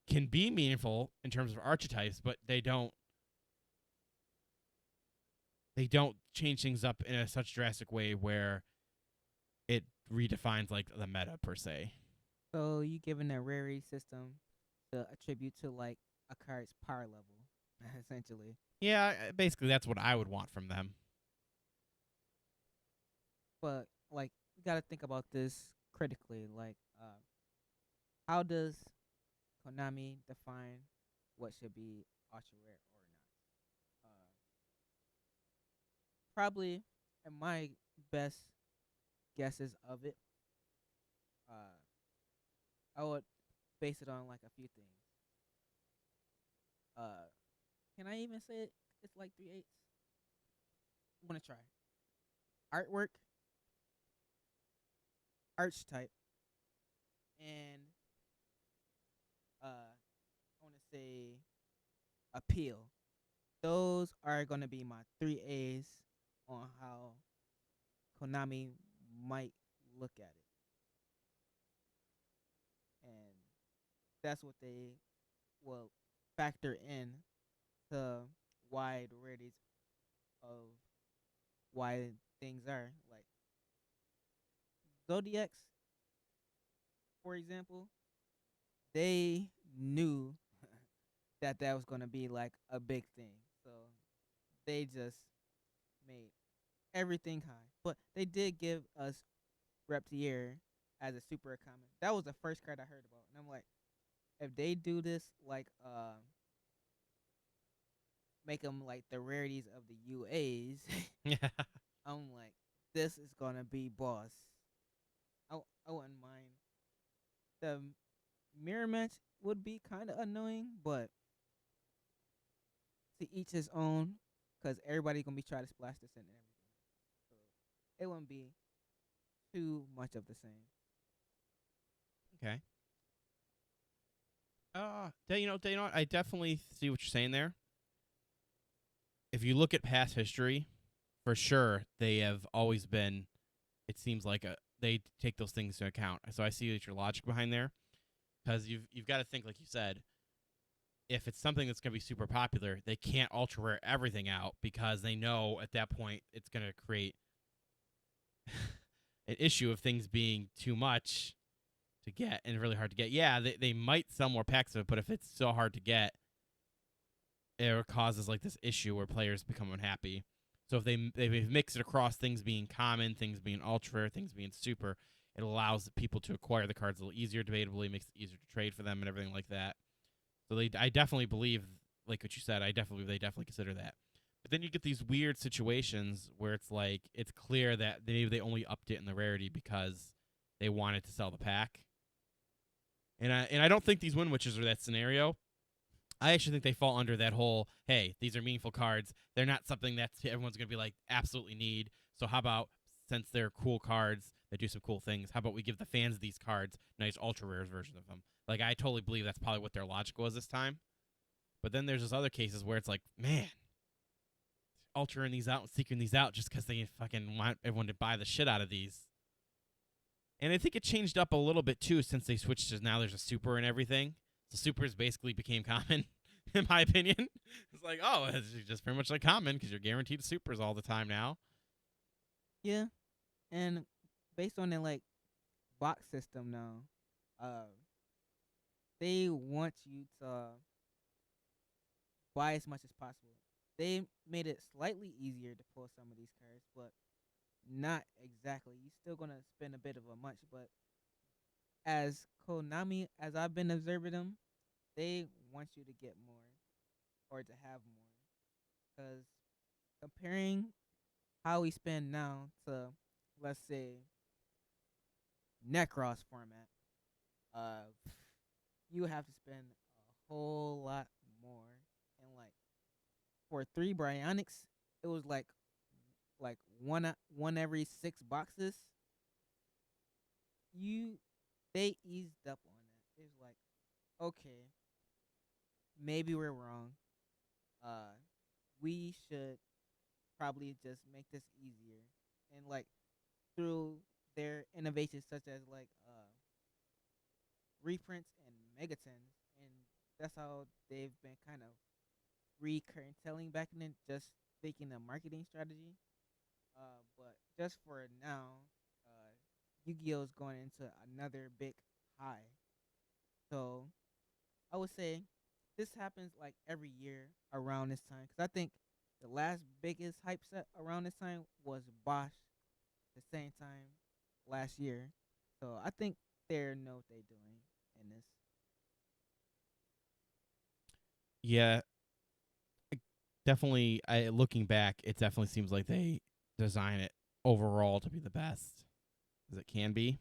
can be meaningful in terms of archetypes, but they don't they don't change things up in a such drastic way where it redefines like the meta per se. So you giving a rarity system to attribute to like a card's power level, essentially. Yeah, basically that's what I would want from them. But like you gotta think about this critically. Like, how does Konami define what should be ultra rare or not? Probably, in my best guesses of it, uh, I would base it on like a few things. Uh, can I even say it? It's like 3/8. I'm gonna try. Artwork, archetype, and I want to say appeal. Those are gonna be my 3 A's on how Konami might look at it, and that's what they will factor in to why the rarities of why things are like Zodiacs, for example. They knew that was gonna be like a big thing, so they just made everything high. But they did give us Reptier as a super common. That was the first card I heard about, and I'm like, if they do this, like, make them like the rarities of the UAs, Yeah. I'm like, this is gonna be boss. I wouldn't mind. The mirror match would be kind of annoying, but to each his own, cause everybody gonna be trying to splash this in and everything, so it wouldn't be too much of the same. Okay. You know what? I definitely see what you're saying there. If you look at past history, for sure they have always been. It seems like they take those things into account. So I see that your logic behind there, because you've got to think like you said. If it's something that's going to be super popular, they can't ultra rare everything out because they know at that point it's going to create an issue of things being too much to get and really hard to get. Yeah, they might sell more packs of it, but if it's so hard to get, it causes like this issue where players become unhappy. So if they mix it across things being common, things being ultra rare, things being super, it allows people to acquire the cards a little easier, debatably, makes it easier to trade for them and everything like that. So I definitely believe, like what you said, they definitely consider that. But then you get these weird situations where it's like it's clear that maybe they only upped it in the rarity because they wanted to sell the pack. And I don't think these Wind Witches are that scenario. I actually think they fall under that whole, hey, these are meaningful cards. They're not something that everyone's going to be like, absolutely need. So how about, since they're cool cards that do some cool things, how about we give the fans of these cards nice ultra rares version of them? Like, I totally believe that's probably what their logic was this time. But then there's those other cases where it's like, man, ultraing these out and seeking these out just because they fucking want everyone to buy the shit out of these. And I think it changed up a little bit, too, since they switched to now there's a super and everything. So supers basically became common, in my opinion. It's like, oh, it's just pretty much like common because you're guaranteed supers all the time now. Yeah, and based on their like box system now, uh, they want you to buy as much as possible. They made it slightly easier to pull some of these cards, but not exactly. You're still gonna spend a bit of a much, but as Konami, as I've been observing them, they want you to get more or to have more. Because comparing how we spend now to, let's say, Necros format, uh, you have to spend a whole lot more. And like for 3 Bryonics, it was like one every 6 boxes. You They eased up on that. It's like, okay, maybe we're wrong. Uh, we should probably just make this easier. And like through their innovations such as like reprints and megatons, and that's how they've been kind of recurrentelling back in it, just thinking a marketing strategy. But just for now, Yu-Gi-Oh is going into another big high. So I would say this happens like every year around this time because I think the last biggest hype set around this time was Bosch the same time last year. So I think they know what they're doing in this. Yeah, definitely. Looking back, it definitely seems like they design it overall to be the best as it can be,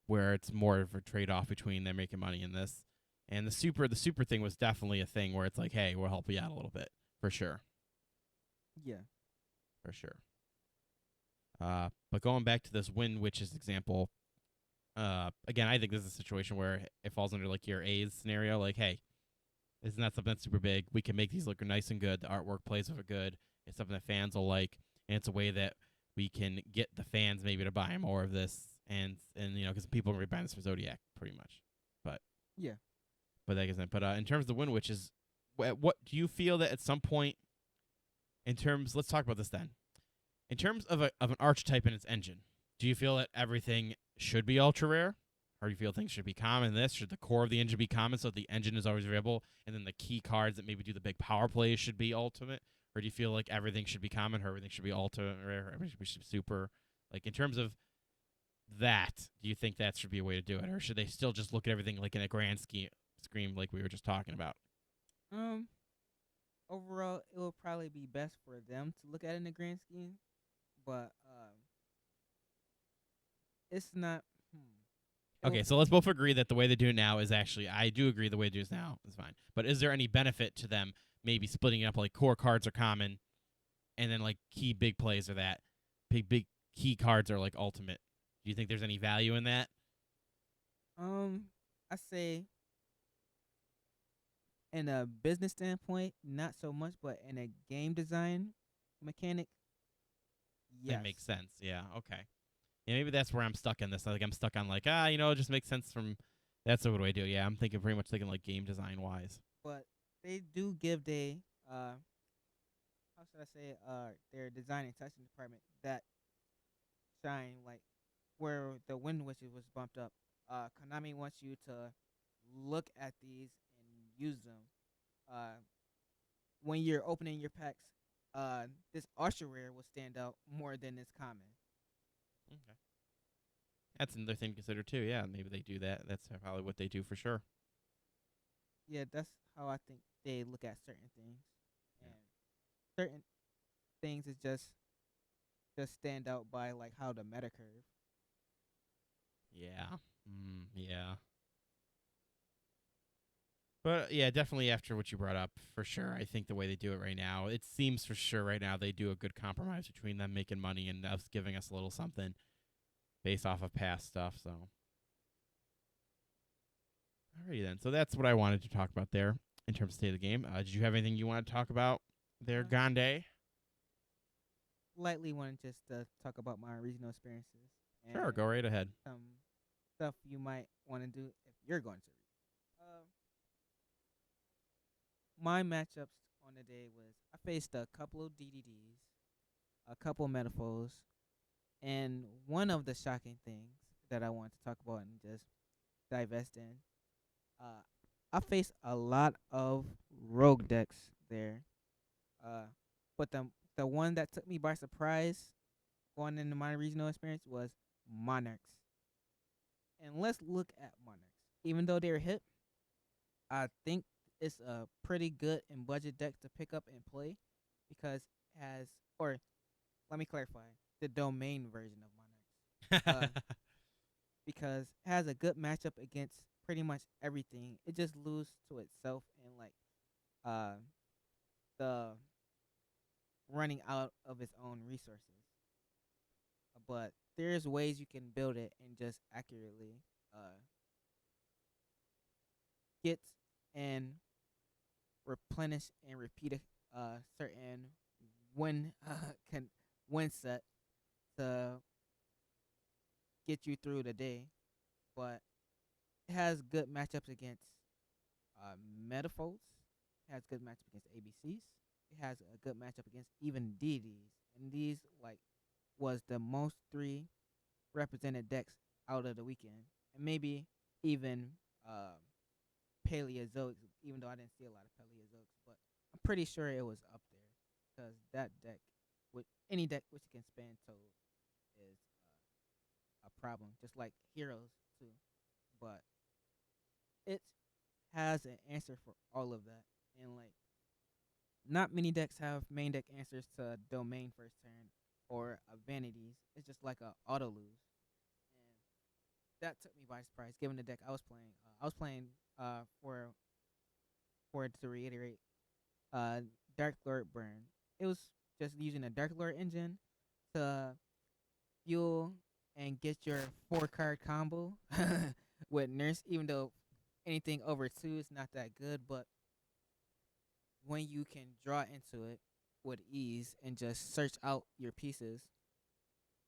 where it's more of a trade off between them making money in this and the super thing was definitely a thing where it's like, hey, we'll help you out a little bit for sure, Yeah. for sure. But going back to this Wind Witches example, again, I think this is a situation where it falls under like your A's scenario. Like, hey, isn't that something that's super big? We can make these look nice and good. The artwork plays with it good. It's something that fans will like, and it's a way that we can get the fans maybe to buy more of this, and because people are gonna be buying this for Zodiac pretty much. But Yeah. but that isn't. But in terms of the Wind Witches, what do you feel that at some point in terms? Let's talk about this then. In terms of an archetype in its engine, do you feel that everything should be ultra rare? Or do you feel things should be common? This should the core of the engine be common so the engine is always available, and then the key cards that maybe do the big power plays should be ultimate? Or do you feel like everything should be common, or everything should be ultra rare, or everything should be super? Like in terms of that, do you think that should be a way to do it, or should they still just look at everything like in a grand scheme like we were just talking about? Um. Overall, it will probably be best for them to look at it in the grand scheme, but it's not. It will, Okay, so let's both agree that the way they do it now is actually, I do agree the way they do it now is fine. But is there any benefit to them maybe splitting it up like core cards are common and then like key big plays are that? Big key cards are like ultimate. Do you think there's any value in that? I say in a business standpoint, not so much, but in a game design mechanic, That yes. makes sense. Yeah, okay. Yeah, maybe that's where I'm stuck in this. Like I'm stuck on like, it just makes sense from that's what do I do? Yeah, I'm thinking pretty much thinking like game design wise. But they do give uh how should I say their design and testing department that shine like where the Wind Witches was bumped up. Konami wants you to look at these and use them. Uh, when you're opening your packs, this ultra rare will stand out more than this common. Okay. That's another thing to consider too. Yeah, maybe they do that. That's probably what they do for sure. Yeah, that's how I think they look at certain things, Yeah. and certain things is just stand out by like how the meta curve. Yeah. Yeah. But yeah, definitely after what you brought up, for sure. I think the way they do it right now, it seems for sure right now they do a good compromise between them making money and us giving us a little something based off of past stuff. So, alrighty then. So that's what I wanted to talk about there in terms of state of the game. Did you have anything you want to talk about there, Uh, Gande? Lightly want to just talk about my regional experiences Sure, and go right ahead. some stuff you might want to do if you're going to. My matchups on the day was I faced a couple of DDDs, a couple metaphors, and one of the shocking things that I want to talk about and just divest in. Uh, I faced a lot of rogue decks there, uh, but the one that took me by surprise going into my regional experience was Monarchs. And let's look at Monarchs. Even though they're hit, I think it's a pretty good and budget deck to pick up and play because it has, or let me clarify, the domain version of Monarchs. Because it has a good matchup against pretty much everything. It just loses to itself and like uh the running out of its own resources. But there's ways you can build it and just accurately get and replenish and repeat a certain win can win set to get you through the day. But it has good matchups against metaphors. It has good matchups against ABCs. it has a good matchup against even deities, and these like was the most three represented decks out of the weekend, and maybe even um Paleozoics, even though I didn't see a lot of Paleozoics, but I'm pretty sure it was up there because that deck, with any deck which can span Toad, is a problem, just like Heroes too. But it has an answer for all of that, and like not many decks have main deck answers to Domain first turn or Vanities. It's just like a auto lose, and that took me by surprise. Given the deck I was playing for to reiterate Dark Lord Burn. It was just using a Dark Lord engine to fuel and get your 4 card combo with Nurse, even though anything over 2 is not that good, but when you can draw into it with ease and just search out your pieces,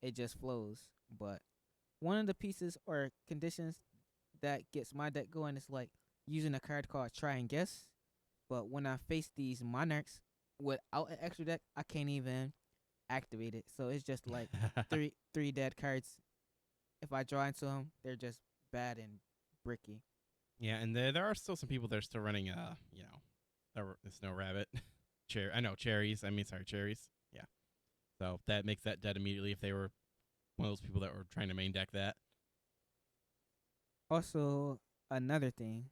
it just flows. But one of the pieces or conditions that gets my deck going is like using a card called Try and Guess. But when I face these monarchs without an extra deck, I can't even activate it. So it's just like three dead cards. If I draw into them, they're just bad and bricky. Yeah, and there are still some people that are still running the snow rabbit. Cherries. I mean, sorry, cherries. Yeah. So that makes that dead immediately if they were one of those people that were trying to main deck that. Also, another thing,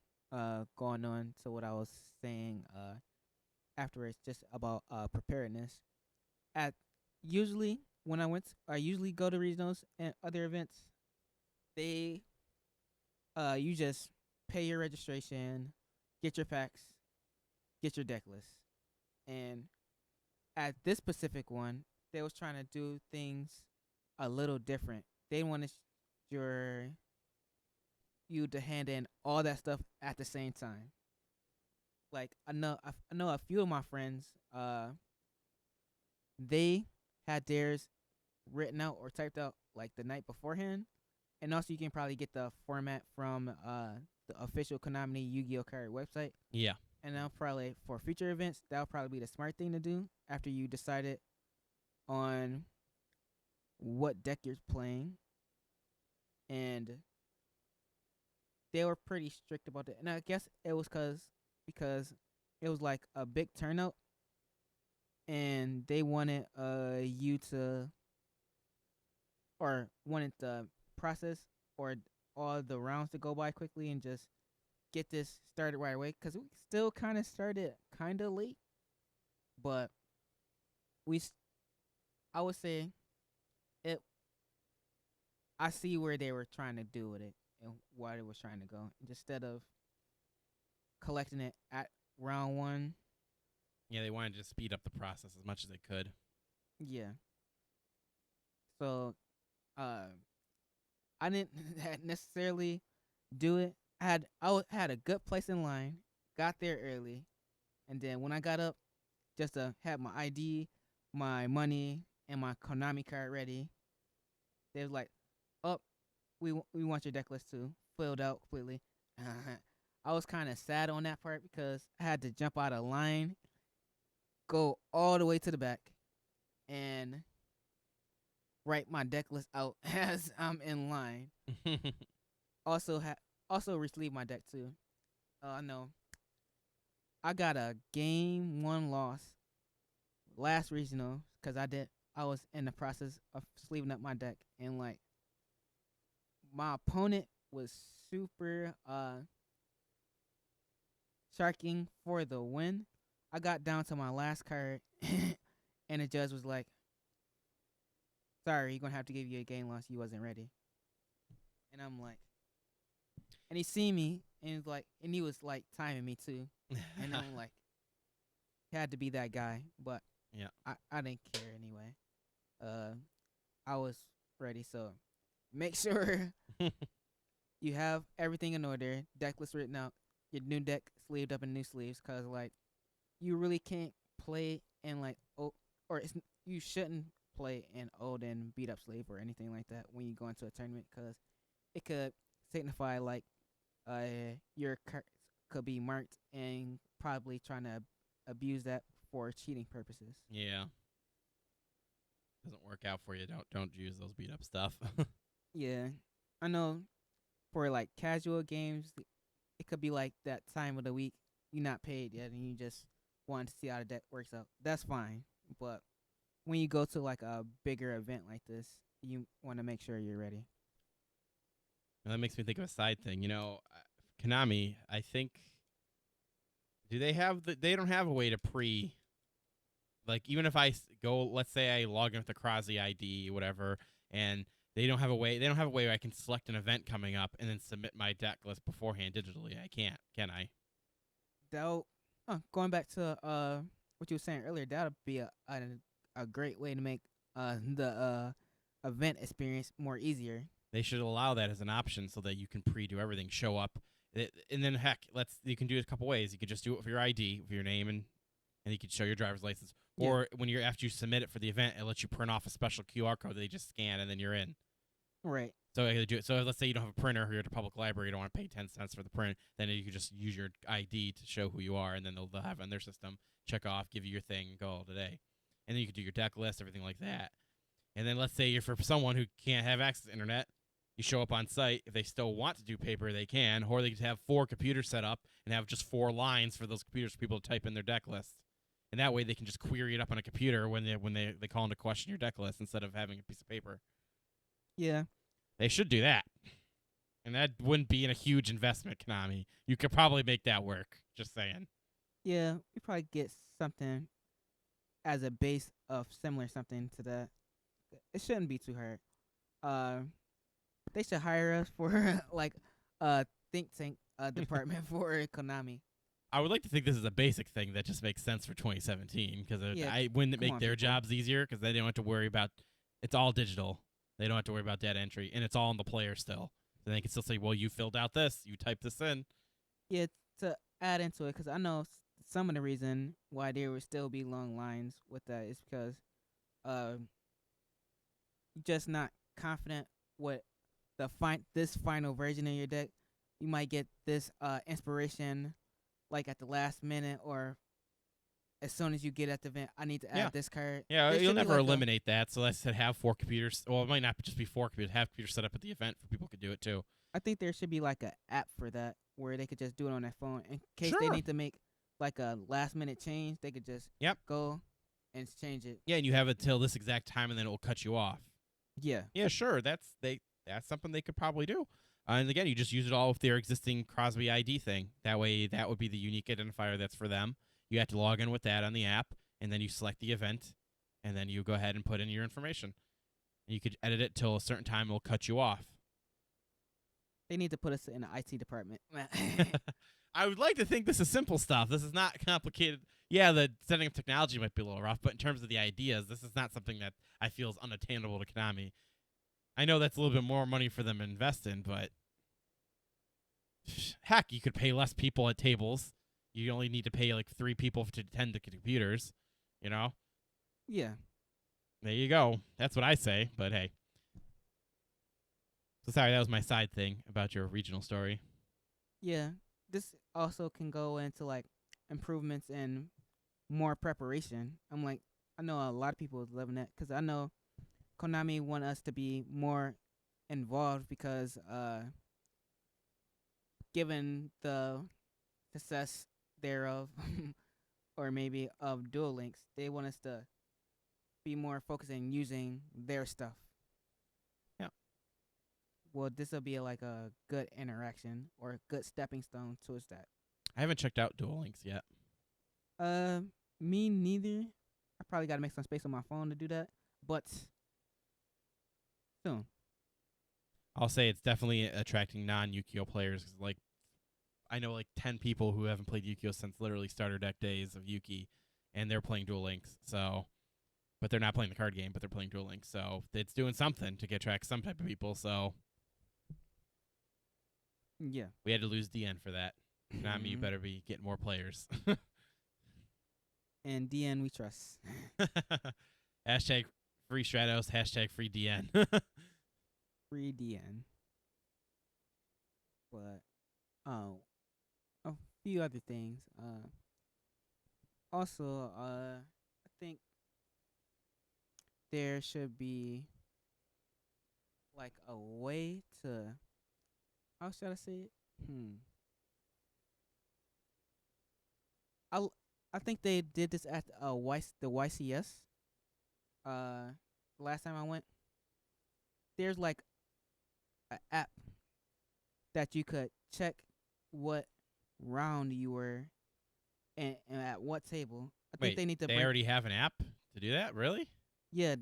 going on to what I was saying, afterwards, just about preparedness. At usually when I usually go to regionals and other events. They you just pay your registration, get your packs, get your deck list. And at this specific one, they was trying to do things a little different. They wanted your you to hand in all that stuff at the same time. Like I know a few of my friends, they had theirs written out or typed out like the night beforehand, and also you can probably get the format from the official Konami Yu-Gi-Oh card website. Yeah. And that'll probably for future events that'll probably be the smart thing to do after you decided on what deck you're playing. And they were pretty strict about it, and I guess it was because it was like a big turnout, and they wanted you to or wanted the process or all the rounds to go by quickly and just get this started right away because we still kind of started kind of late, but we I would say it. I see where they were trying to do with it and why they was trying to go. Instead of collecting it at round one, Yeah, they wanted to speed up the process as much as they could. yeah. So, I didn't necessarily do it. I had a good place in line, got there early, and then when I got up, just to have my ID, my money, and my Konami card ready, they was like, "Oh, we want your deck list too, filled out completely." I was kind of sad on that part because I had to jump out of line, go all the way to the back, and write my deck list out as I'm in line. Also also relieve my deck too. No, I got a game one loss last regional because I was in the process of sleeving up my deck, and like my opponent was super sharking for the win. I got down to my last card, and the judge was like, "Sorry, you're gonna have to give you a game loss. You wasn't ready." And I'm like, and he seen me, and he was like timing me too, and I'm like, had to be that guy, but yeah. I didn't care anyway. Uh, I was ready, so make sure you have everything in order, deck list written out, your new deck sleeved up in new sleeves, cause like you really can't play in like or you shouldn't play an old and beat up sleeve or anything like that when you go into a tournament, cause it could signify like your cards could be marked and probably trying to abuse that for cheating purposes. Yeah. Doesn't work out for you. Don't use those beat up stuff. Yeah, I know. For like casual games, it could be like that time of the week you're not paid yet, and you just want to see how the deck works out. That's fine, but when you go to like a bigger event like this, you want to make sure you're ready. And that makes me think of a side thing. Konami, I think, do they have they don't have a way to like, even if go, let's say I log in with the Crosley ID, whatever, and they don't have a way where I can select an event coming up and then submit my deck list beforehand digitally. I can't, can I? That'll going back to what you were saying earlier. That'll be a great way to make the event experience more easier. They should allow that as an option so that you can pre-do everything, show up, and then heck, you can do it a couple ways. You could just do it with your ID, with your name, and you could show your driver's license. Yeah. Or after you submit it for the event, it lets you print off a special QR code that they just scan, and then you're in. Right. So I gotta do it. So let's say you don't have a printer, or you're at a public library, you don't want to pay 10 cents for the print, then you can just use your ID to show who you are, and then they'll have it on their system, check off, give you your thing, and go all today. And then you can do your deck list, everything like that. And then let's say you're for someone who can't have access to the internet, you show up on site. If they still want to do paper, they can, or they could have 4 computers set up and have just 4 lines for those computers for people to type in their deck list. And that way they can just query it up on a computer when they call into question your deck list instead of having a piece of paper. Yeah. They should do that. And that wouldn't be in a huge investment, Konami. You could probably make that work. Just saying. Yeah, we probably get something as a base of similar something to that. It shouldn't be too hard. They should hire us for like a think tank department for Konami. I would like to think this is a basic thing that just makes sense for 2017 because Yeah, wouldn't it come make on, their people. jobs easier because they don't have to worry about it's all digital. They don't have to worry about data entry, and it's all on the player still. So they can still say, well, you filled out this, you typed this in. Yeah, to add into it, because I know some of the reason why there would still be long lines with that is because you're just not confident with this final version of your deck. You might get this inspiration like at the last minute or as soon as you get at the event. I need to Yeah. add this card. Yeah, There you'll should be never like eliminate that. So let's say have 4 computers. Well, it might not just be 4 computers. Have computers set up at the event for people who could do it too. I think there should be like an app for that where they could just do it on their phone in case they Sure. need to make like a last minute change. They could just go and change it. Yeah, and you have it till this exact time, and then it will cut you off. Yeah. Yeah, sure. That's something they could probably do. And again, you just use it all with their existing Crosby ID thing. That way, that would be the unique identifier that's for them. You have to log in with that on the app, and then you select the event, and then you go ahead and put in your information. And you could edit it till a certain time, it'll cut you off. They need to put us in the IT department. I would like to think this is simple stuff. This is not complicated. Yeah, the setting up technology might be a little rough, but in terms of the ideas, this is not something that I feel is unattainable to Konami. I know that's a little bit more money for them to invest in, but heck, you could pay less people at tables. You only need to pay like 3 people to attend the computers, you know? Yeah. There you go. That's what I say, but hey. So sorry, that was my side thing about your regional story. Yeah. This also can go into like improvements and more preparation. I know a lot of people is loving that because I know Konami want us to be more involved because given the success thereof or maybe of Duel Links, they want us to be more focused in using their stuff. Yeah. Well, this will be like a good interaction or a good stepping stone towards that. I haven't checked out Duel Links yet. Me neither. I probably got to make some space on my phone to do that, but soon. I'll say it's definitely attracting non-Yu-Gi-Oh players. 'Cause, like, I know like 10 people who haven't played Yu-Gi-Oh since literally starter deck days of Yuki, and they're playing Duel Links. So, but they're not playing the card game, but they're playing Duel Links. So it's doing something to attract some type of people. So Yeah. we had to lose DN for that. Konami, you better be getting more players. And DN we trust. Hashtag free Stratos. Hashtag free DN. Free DN. But a few other things. Also, I think there should be like a way to, how should I say it? I l- I think they did this at the YCS. Uh, last time I went, there's like an app that you could check what round you were and at what table. I think Wait, they need to they bring. already have an app to do that? Really? Yeah,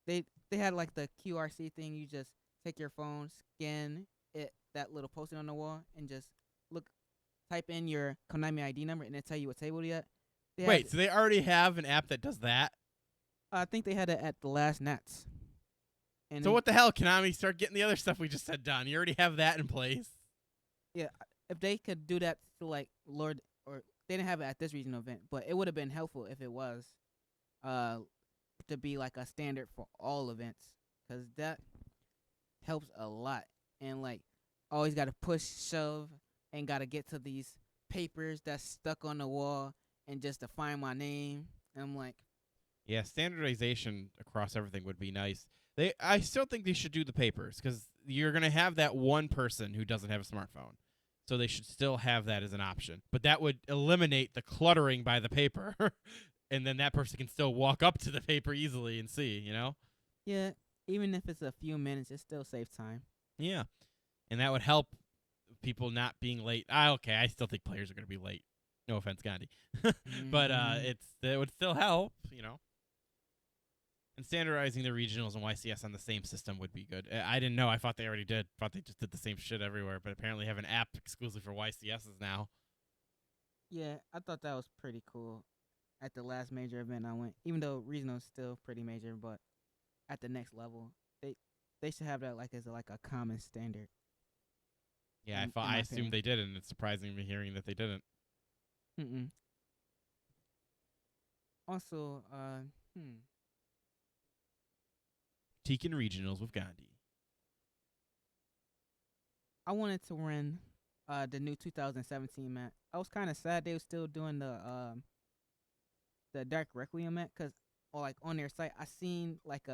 they had like the QRC thing. You just take your phone, scan it, that little posting on the wall, and just look, type in your Konami ID number, and it tell you what table you at. They had, Wait, so they already have an app that does that? I think they had it at the last Nats. And So what the hell, Konami? Start getting the other stuff we just said done. You already have that in place. Yeah, if they could do that to like Lord, or they didn't have it at this regional event, but it would have been helpful if it was, uh, to be like a standard for all events, 'cause that helps a lot. And like, always got to push, shove, and got to get to these papers that's stuck on the wall, and just to find my name. And I'm like, Yeah, standardization across everything would be nice. I still think they should do the papers because you're gonna have that one person who doesn't have a smartphone, so they should still have that as an option. But that would eliminate the cluttering by the paper, and then that person can still walk up to the paper easily and see. yeah, even if it's a few minutes, it still saves time. Yeah, and that would help people not being late. Okay, I still think players are gonna be late. No offense, Gandhi, but Mhm. it would still help. And standardizing the regionals and YCS on the same system would be good. I didn't know. I thought they already did. Thought they just did the same shit everywhere, but apparently have an app exclusive for YCSs now. Yeah, I thought that was pretty cool. At the last major event I went, even though regional's still pretty major, but at the next level, they they should have that like as like a common standard. Yeah, In I my assumed opinion. they did, and it's surprising me hearing that they didn't. Mm-mm. Also, Tekken regionals with Gandhi. I wanted to run the new 2017 map. I was kind of sad they were still doing the Dark Requiem map, cause or like on their site I seen like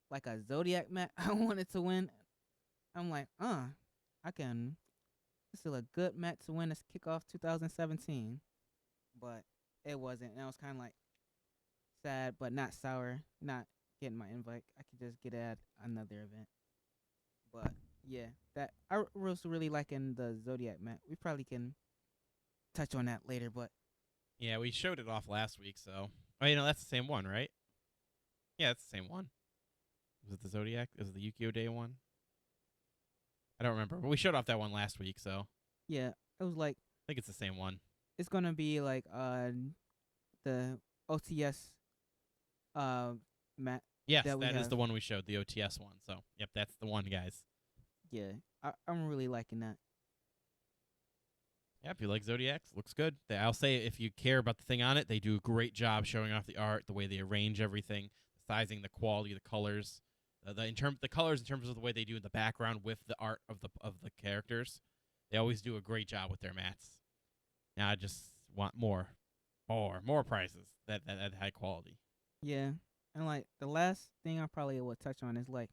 like a Zodiac map I wanted to win. I'm like, I can. This is a good map to win this kickoff 2017, but it wasn't. And I was kind of like sad, but not sour, not getting my invite. I could just get at another event. But yeah, that I was really liking the Zodiac map. We probably can touch on that later, but Yeah, we showed it off last week, so. That's the same one, right? Yeah, it's the same one. Was it the Zodiac? Was it the Yukio Day one? I don't remember, but we showed off that one last week, so I yeah, it was like think it's the same one. it's gonna be like the OTS uh map Yes, that we that is have. the one we showed, the OTS one. So, yep, that's the one, guys. Yeah, I'm really liking that. Yeah, if you like Zodiacs, looks good. I'll say if you care about the thing on it, they do a great job showing off the art, the way they arrange everything, the sizing, the quality, the colors, the colors in terms of the way they do in the background with the art of the characters. They always do a great job with their mats. Now I just want more prizes that high quality. Yeah, and like the last thing I probably will touch on is like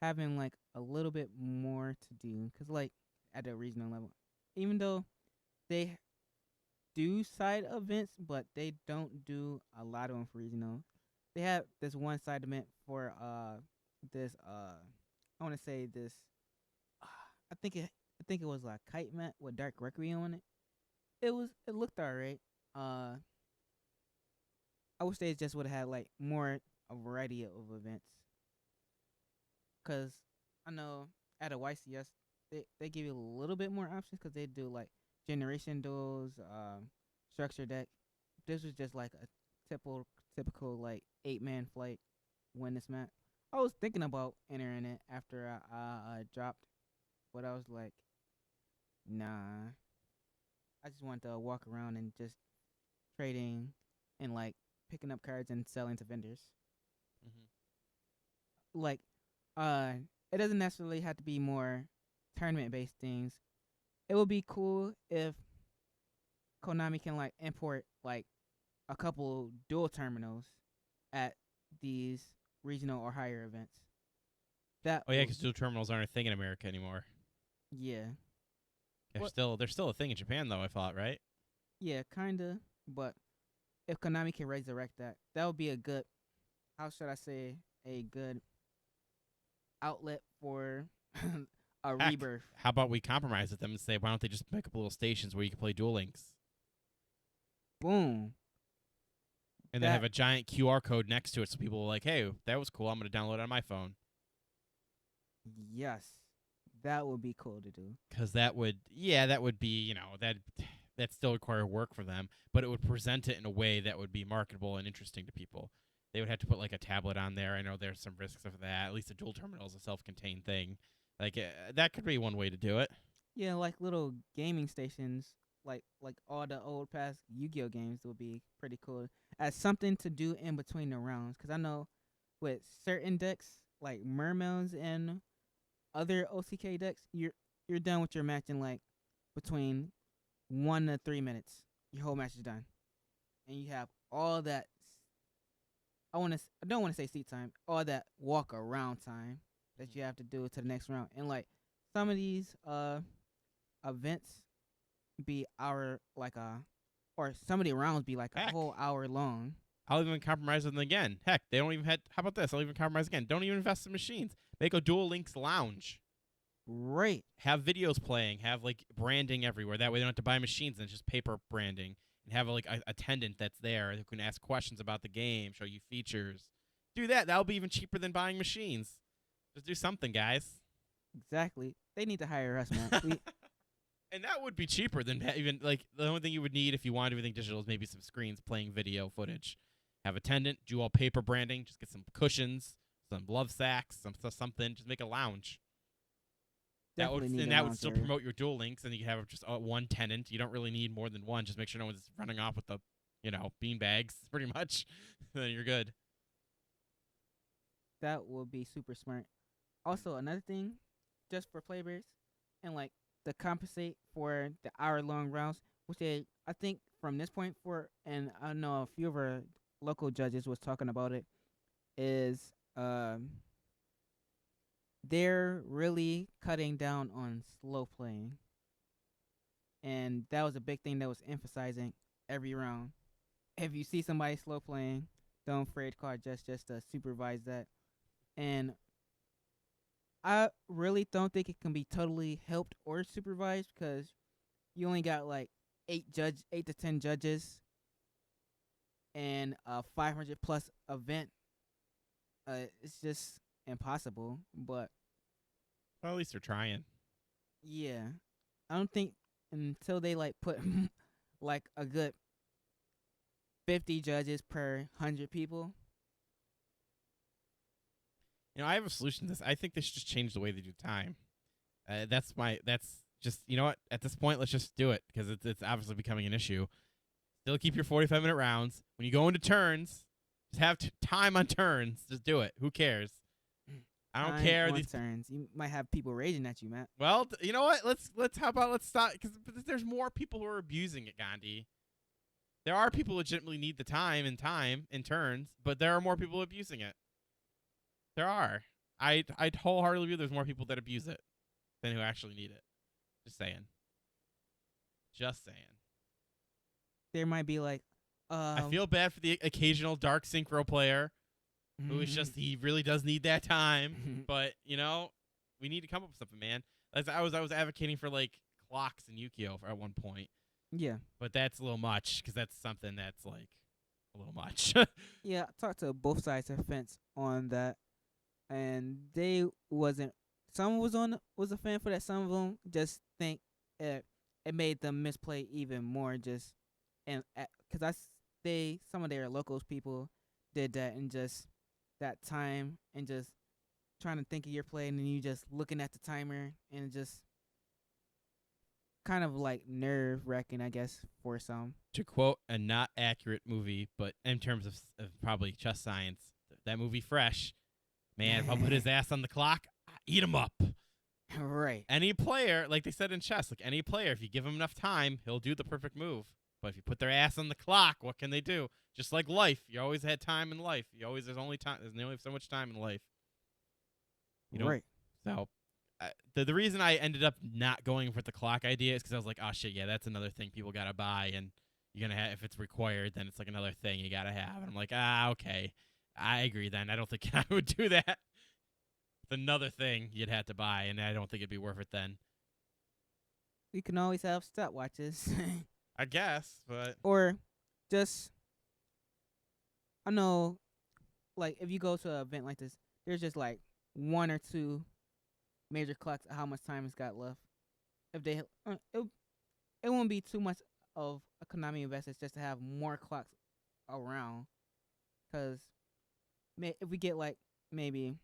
having like a little bit more to do, cause like at the regional level, even though they do side events, but they don't do a lot of them for regional. They have this one side event for this I want to say this I think it was like kite mat with Dark Requiem on it. It looked alright. Uh, I wish they just would have had like more a variety of events. Cause I know at a YCS they give you a little bit more options, cause they do like generation duels, structure deck. This was just like a typical like 8-man flight win this match. I was thinking about entering it after I dropped, but I was like, nah. I just want to walk around and just trading and like picking up cards and selling to vendors. Mm-hmm. Like, uh, it doesn't necessarily have to be more tournament based things. It would be cool if Konami can like import like a couple dual terminals at these regional or higher events. That Oh yeah, will- because dual terminals aren't a thing in America anymore. yeah, They're What- still a thing in Japan though. I thought, right? yeah, kinda. But if Konami can resurrect that, that would be a good. How should I say? A good outlet for a Heck, rebirth. how about we compromise with them and say, why don't they just make up little stations where you can play Duel Links, Boom. and they That- have a giant QR code next to it, so people are like, hey, that was cool. I'm gonna download it on my phone. Yes, that would be cool to do. Because that would be, that still require work for them, but it would present it in a way that would be marketable and interesting to people. They would have to put like a tablet on there. I know there's some risks of that. At least a dual terminal is a self-contained thing. Like that could be one way to do it. Yeah, like little gaming stations, like all the old past Yu-Gi-Oh games would be pretty cool as something to do in between the rounds. 'Cause I know with certain decks like Mermails and other OCK decks, you're done with your match in like between 1 to 3 minutes. Your whole match is done, and you have all that. I don't want to say seat time. All that walk around time that you have to do to the next round, and like some of these events be or some of the rounds be like a Heck. whole hour long. I'll even compromise with them again. Heck, they don't even have. How about this? I'll even compromise again. Don't even invest in machines. Make a Duel Links lounge. Right. Have videos playing. Have like branding everywhere. That way they don't have to buy machines and it's just paper branding. And have like a attendant that's there who can ask questions about the game, show you features. Do that. That'll be even cheaper than buying machines. Just do something, guys. Exactly. They need to hire us, man. And that would be cheaper than even like the only thing you would need if you wanted everything digital is maybe some screens playing video footage. Have attendant, do all paper branding, just get some cushions, some love sacks, something. Just make a lounge. Definitely need a that would lounge still area. promote your Duel Links, and you can have just one tenant. You don't really need more than one. Just make sure no one's running off with the, bean bags, pretty much. Then you're good. That would be super smart. Also, another thing, just for players, and like to compensate for the hour-long rounds, which I think from this point forward, and I know a few of our local judges was talking about it, is they're really cutting down on slow playing, and that was a big thing that was emphasizing every round. If you see somebody slow playing, don't afraid to call just to supervise that. And I really don't think it can be totally helped or supervised because you only got like 8 to 10 judges and a 500 plus event. It's just impossible. But Well, at least they're trying. yeah, I don't think until they like put like a good 50 judges per 100 people. I have a solution to this. I think they should just change the way they do time. That's just, what? At this point, let's just do it because it's obviously becoming an issue. Still keep your 45-minute rounds. When you go into turns, just have time on turns. Just do it. Who cares? I don't Time care. on These turns. You might have people raging at you, Matt. Well, you know what? Let's stop because there's more people who are abusing it, Gandhi. There are people who legitimately need the time in turns, but there are more people abusing it. There are. I'd wholeheartedly believe there's more people that abuse it than who actually need it. Just saying. Just saying. There might be like, I feel bad for the occasional dark synchro player who is just he really does need that time, but we need to come up with something, man. As I was advocating for like clocks in Yu-Gi-Oh at one point, yeah. but that's a little much because that's something that's like a little much. Yeah, I talked to both sides of the fence on that, and they wasn't. Some was a fan for that. Some of them just think it made them misplay even more. Just and because some of their locals people did that and just that time and just trying to think of your play and then you just looking at the timer and just kind of like nerve wracking, I guess, for some. To quote a not accurate movie, but in terms of probably chess science, that movie Fresh, man, if I put his ass on the clock, I eat him up. Right. Any player, like they said in chess, like any player, if you give him enough time, he'll do the perfect move. But if you put their ass on the clock, what can they do? Just like life, you always had time in life. There's only so much time in life. You know, Right. so the reason I ended up not going for the clock idea is because I was like, oh shit, yeah, that's another thing people gotta buy, and you're gonna have, if it's required, then it's like another thing you gotta have. And I'm like, okay, I agree. Then I don't think I would do that. It's another thing you'd have to buy, and I don't think it'd be worth it then. We can always have stopwatches. I guess, but Or just, I know, like, if you go to an event like this, there's just, like, one or two major clocks of how much time has got left. If they, it won't be too much of a Konami investment just to have more clocks around. Because if we get, like, maybe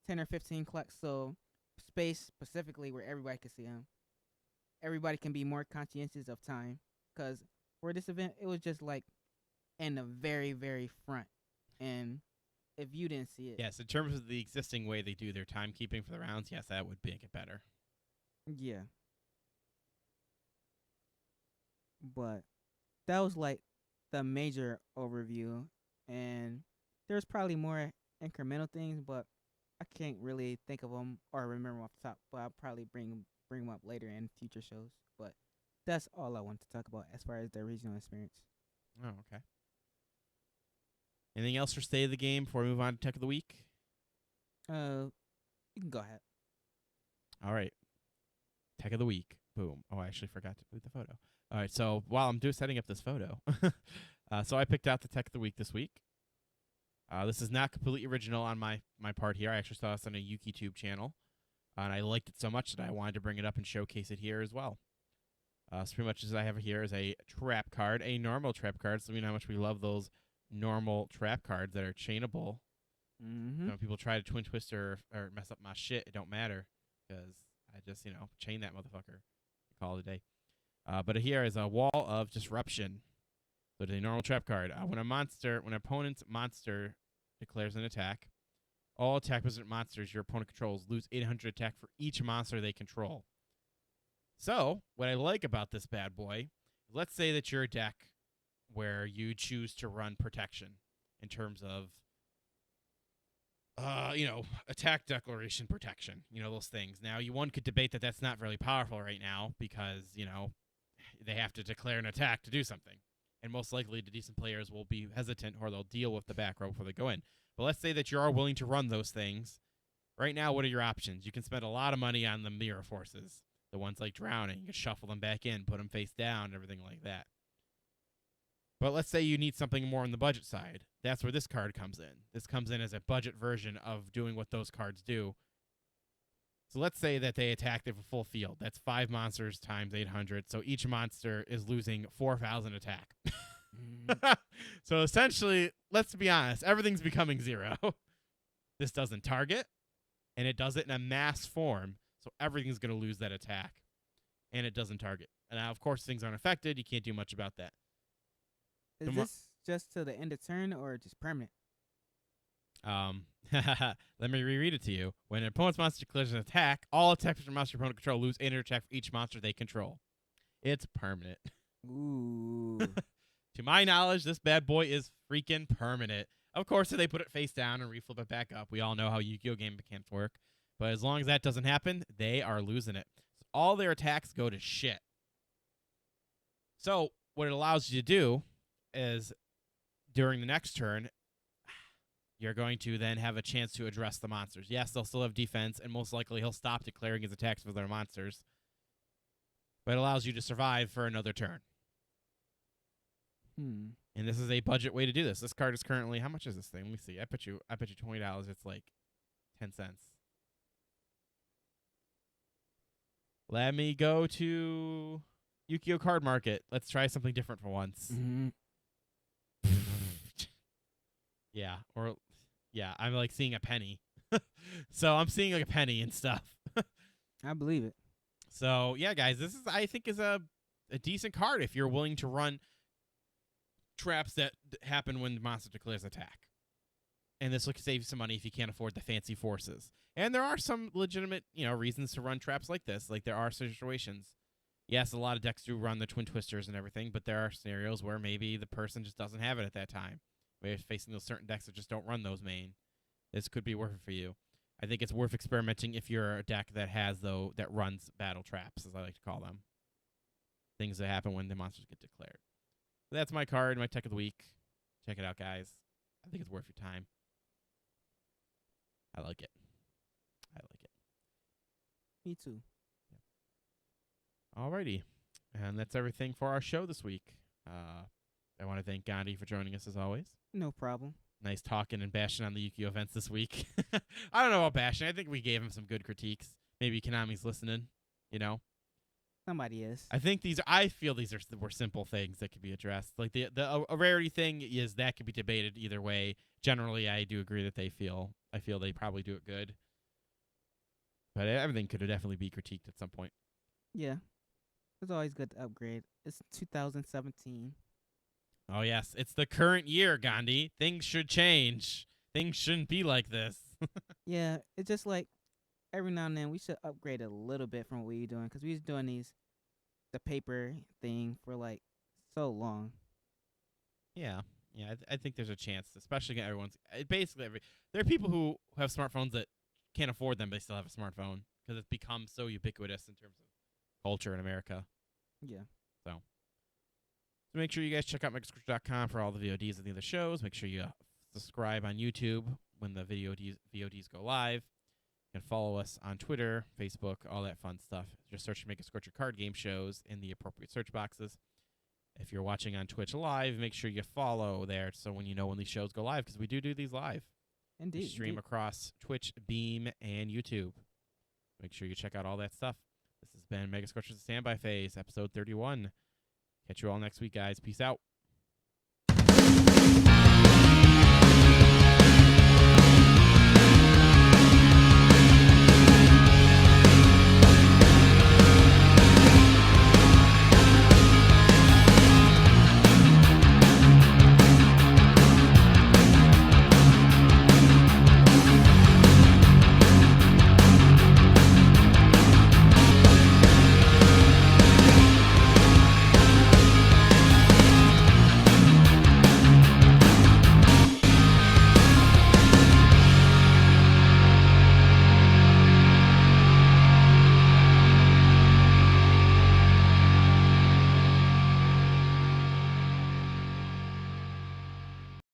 10 or 15 clocks, so space specifically where everybody can see them, everybody can be more conscientious of time. Because for this event, it was just, like, in the very, very front. And if you didn't see it. yes, in terms of the existing way they do their timekeeping for the rounds, yes, that would make it better. Yeah. But that was, like, the major overview. And there's probably more incremental things, but I can't really think of them or remember 'em off the top. But I'll probably bring them up later in future shows. But that's all I want to talk about as far as the regional experience. Oh, okay. Anything else for State of the Game before we move on to Tech of the Week? You can go ahead. All right. Tech of the Week. Boom. Oh, I actually forgot to put the photo. All right, so while I'm setting up this photo, so I picked out the Tech of the Week this week. This is not completely original on my part here. I actually saw this on a YukiTube channel, and I liked it so much that I wanted to bring it up and showcase it here as well. So pretty much as I have here is a trap card, a normal trap card, so we know how much we love those normal trap cards that are chainable. Mm-hmm. So when people try to twin twist or mess up my shit, it don't matter because I just, chain that motherfucker. Call it a day. But here is a Wall of Disruption. So it's a normal trap card. When an opponent's monster declares an attack, all attack-resistant monsters your opponent controls lose 800 attack for each monster they control. So what I like about this bad boy, let's say that you're a deck where you choose to run protection in terms of, attack declaration protection, those things. Now, one could debate that that's not really powerful right now because, they have to declare an attack to do something. And most likely the decent players will be hesitant or they'll deal with the back row before they go in. But let's say that you are willing to run those things. Right now, what are your options? You can spend a lot of money on the mirror forces. The ones like drowning. You can shuffle them back in, put them face down, and everything like that. But let's say you need something more on the budget side. That's where this card comes in. This comes in as a budget version of doing what those cards do. So let's say that they attacked it for full field. That's 5 monsters times 800. So each monster is losing 4,000 attack. So essentially, let's be honest, everything's becoming 0. This doesn't target, and it does it in a mass form. So everything's going to lose that attack, and it doesn't target. And now, of course, things aren't affected. You can't do much about that. Is this just to the end of turn or just permanent? Let me reread it to you. When an opponent's monster declares an attack, all attacks from monster opponent control lose 800 attack for each monster they control. It's permanent. Ooh. To my knowledge, this bad boy is freaking permanent. Of course, if they put it face down and reflip it back up, we all know how Yu-Gi-Oh! Game mechanics work. But as long as that doesn't happen, they are losing it. So all their attacks go to shit. So what it allows you to do is during the next turn, you're going to then have a chance to address the monsters. Yes, they'll still have defense, and most likely he'll stop declaring his attacks for their monsters. But it allows you to survive for another turn. And this is a budget way to do this. This card is currently, how much is this thing? Let me see. I bet you $20. It's like 10 cents. Let me go to Yu-Gi-Oh! Card Market. Let's try something different for once. Mm-hmm. Yeah, I'm like seeing a penny. So I'm seeing like a penny and stuff. I believe it. So yeah, guys, this is I think is a decent card if you're willing to run traps that happen when the monster declares attack. And this will save you some money if you can't afford the fancy forces. And there are some legitimate, reasons to run traps like this. Like there are situations Yes, a lot of decks do run the Twin Twisters and everything, but there are scenarios where maybe the person just doesn't have it at that time. Where you're facing those certain decks that just don't run those main. This could be worth it for you. I think it's worth experimenting if you're a deck that that runs battle traps, as I like to call them. Things that happen when the monsters get declared. So that's my card, my tech of the week. Check it out, guys. I think it's worth your time. I like it. Me too. Alrighty. And that's everything for our show this week. I want to thank Gandhi for joining us as always. No problem. Nice talking and bashing on the Yu-Gi-Oh events this week. I don't know about bashing. I think we gave him some good critiques. Maybe Konami's listening, you know? Somebody is. I feel these were simple things that could be addressed. Like a rarity thing is that could be debated either way. Generally, I do agree that I feel they probably do it good. But everything could definitely be critiqued at some point. Yeah. It's always good to upgrade. It's 2017. Oh, yes. It's the current year, Gandhi. Things should change. Things shouldn't be like this. Yeah, it's just like every now and then we should upgrade a little bit from what we were doing because we was doing the paper thing for like so long. Yeah. Yeah, I think there's a chance, especially there are people who have smartphones that can't afford them, but they still have a smartphone because it's become so ubiquitous in terms of culture in America. Yeah. So make sure you guys check out Megascorcher.com for all the VODs of the other shows. Make sure you subscribe on YouTube when the VODs go live. You can follow us on Twitter, Facebook, all that fun stuff. Just search Megascorcher card game shows in the appropriate search boxes. If you're watching on Twitch live, make sure you follow there so when you know when these shows go live, because we do these live. Indeed. We stream across Twitch, Beam, and YouTube. Make sure you check out all that stuff. This has been Megascorcher's Standby Phase, episode 31. Catch you all next week, guys. Peace out.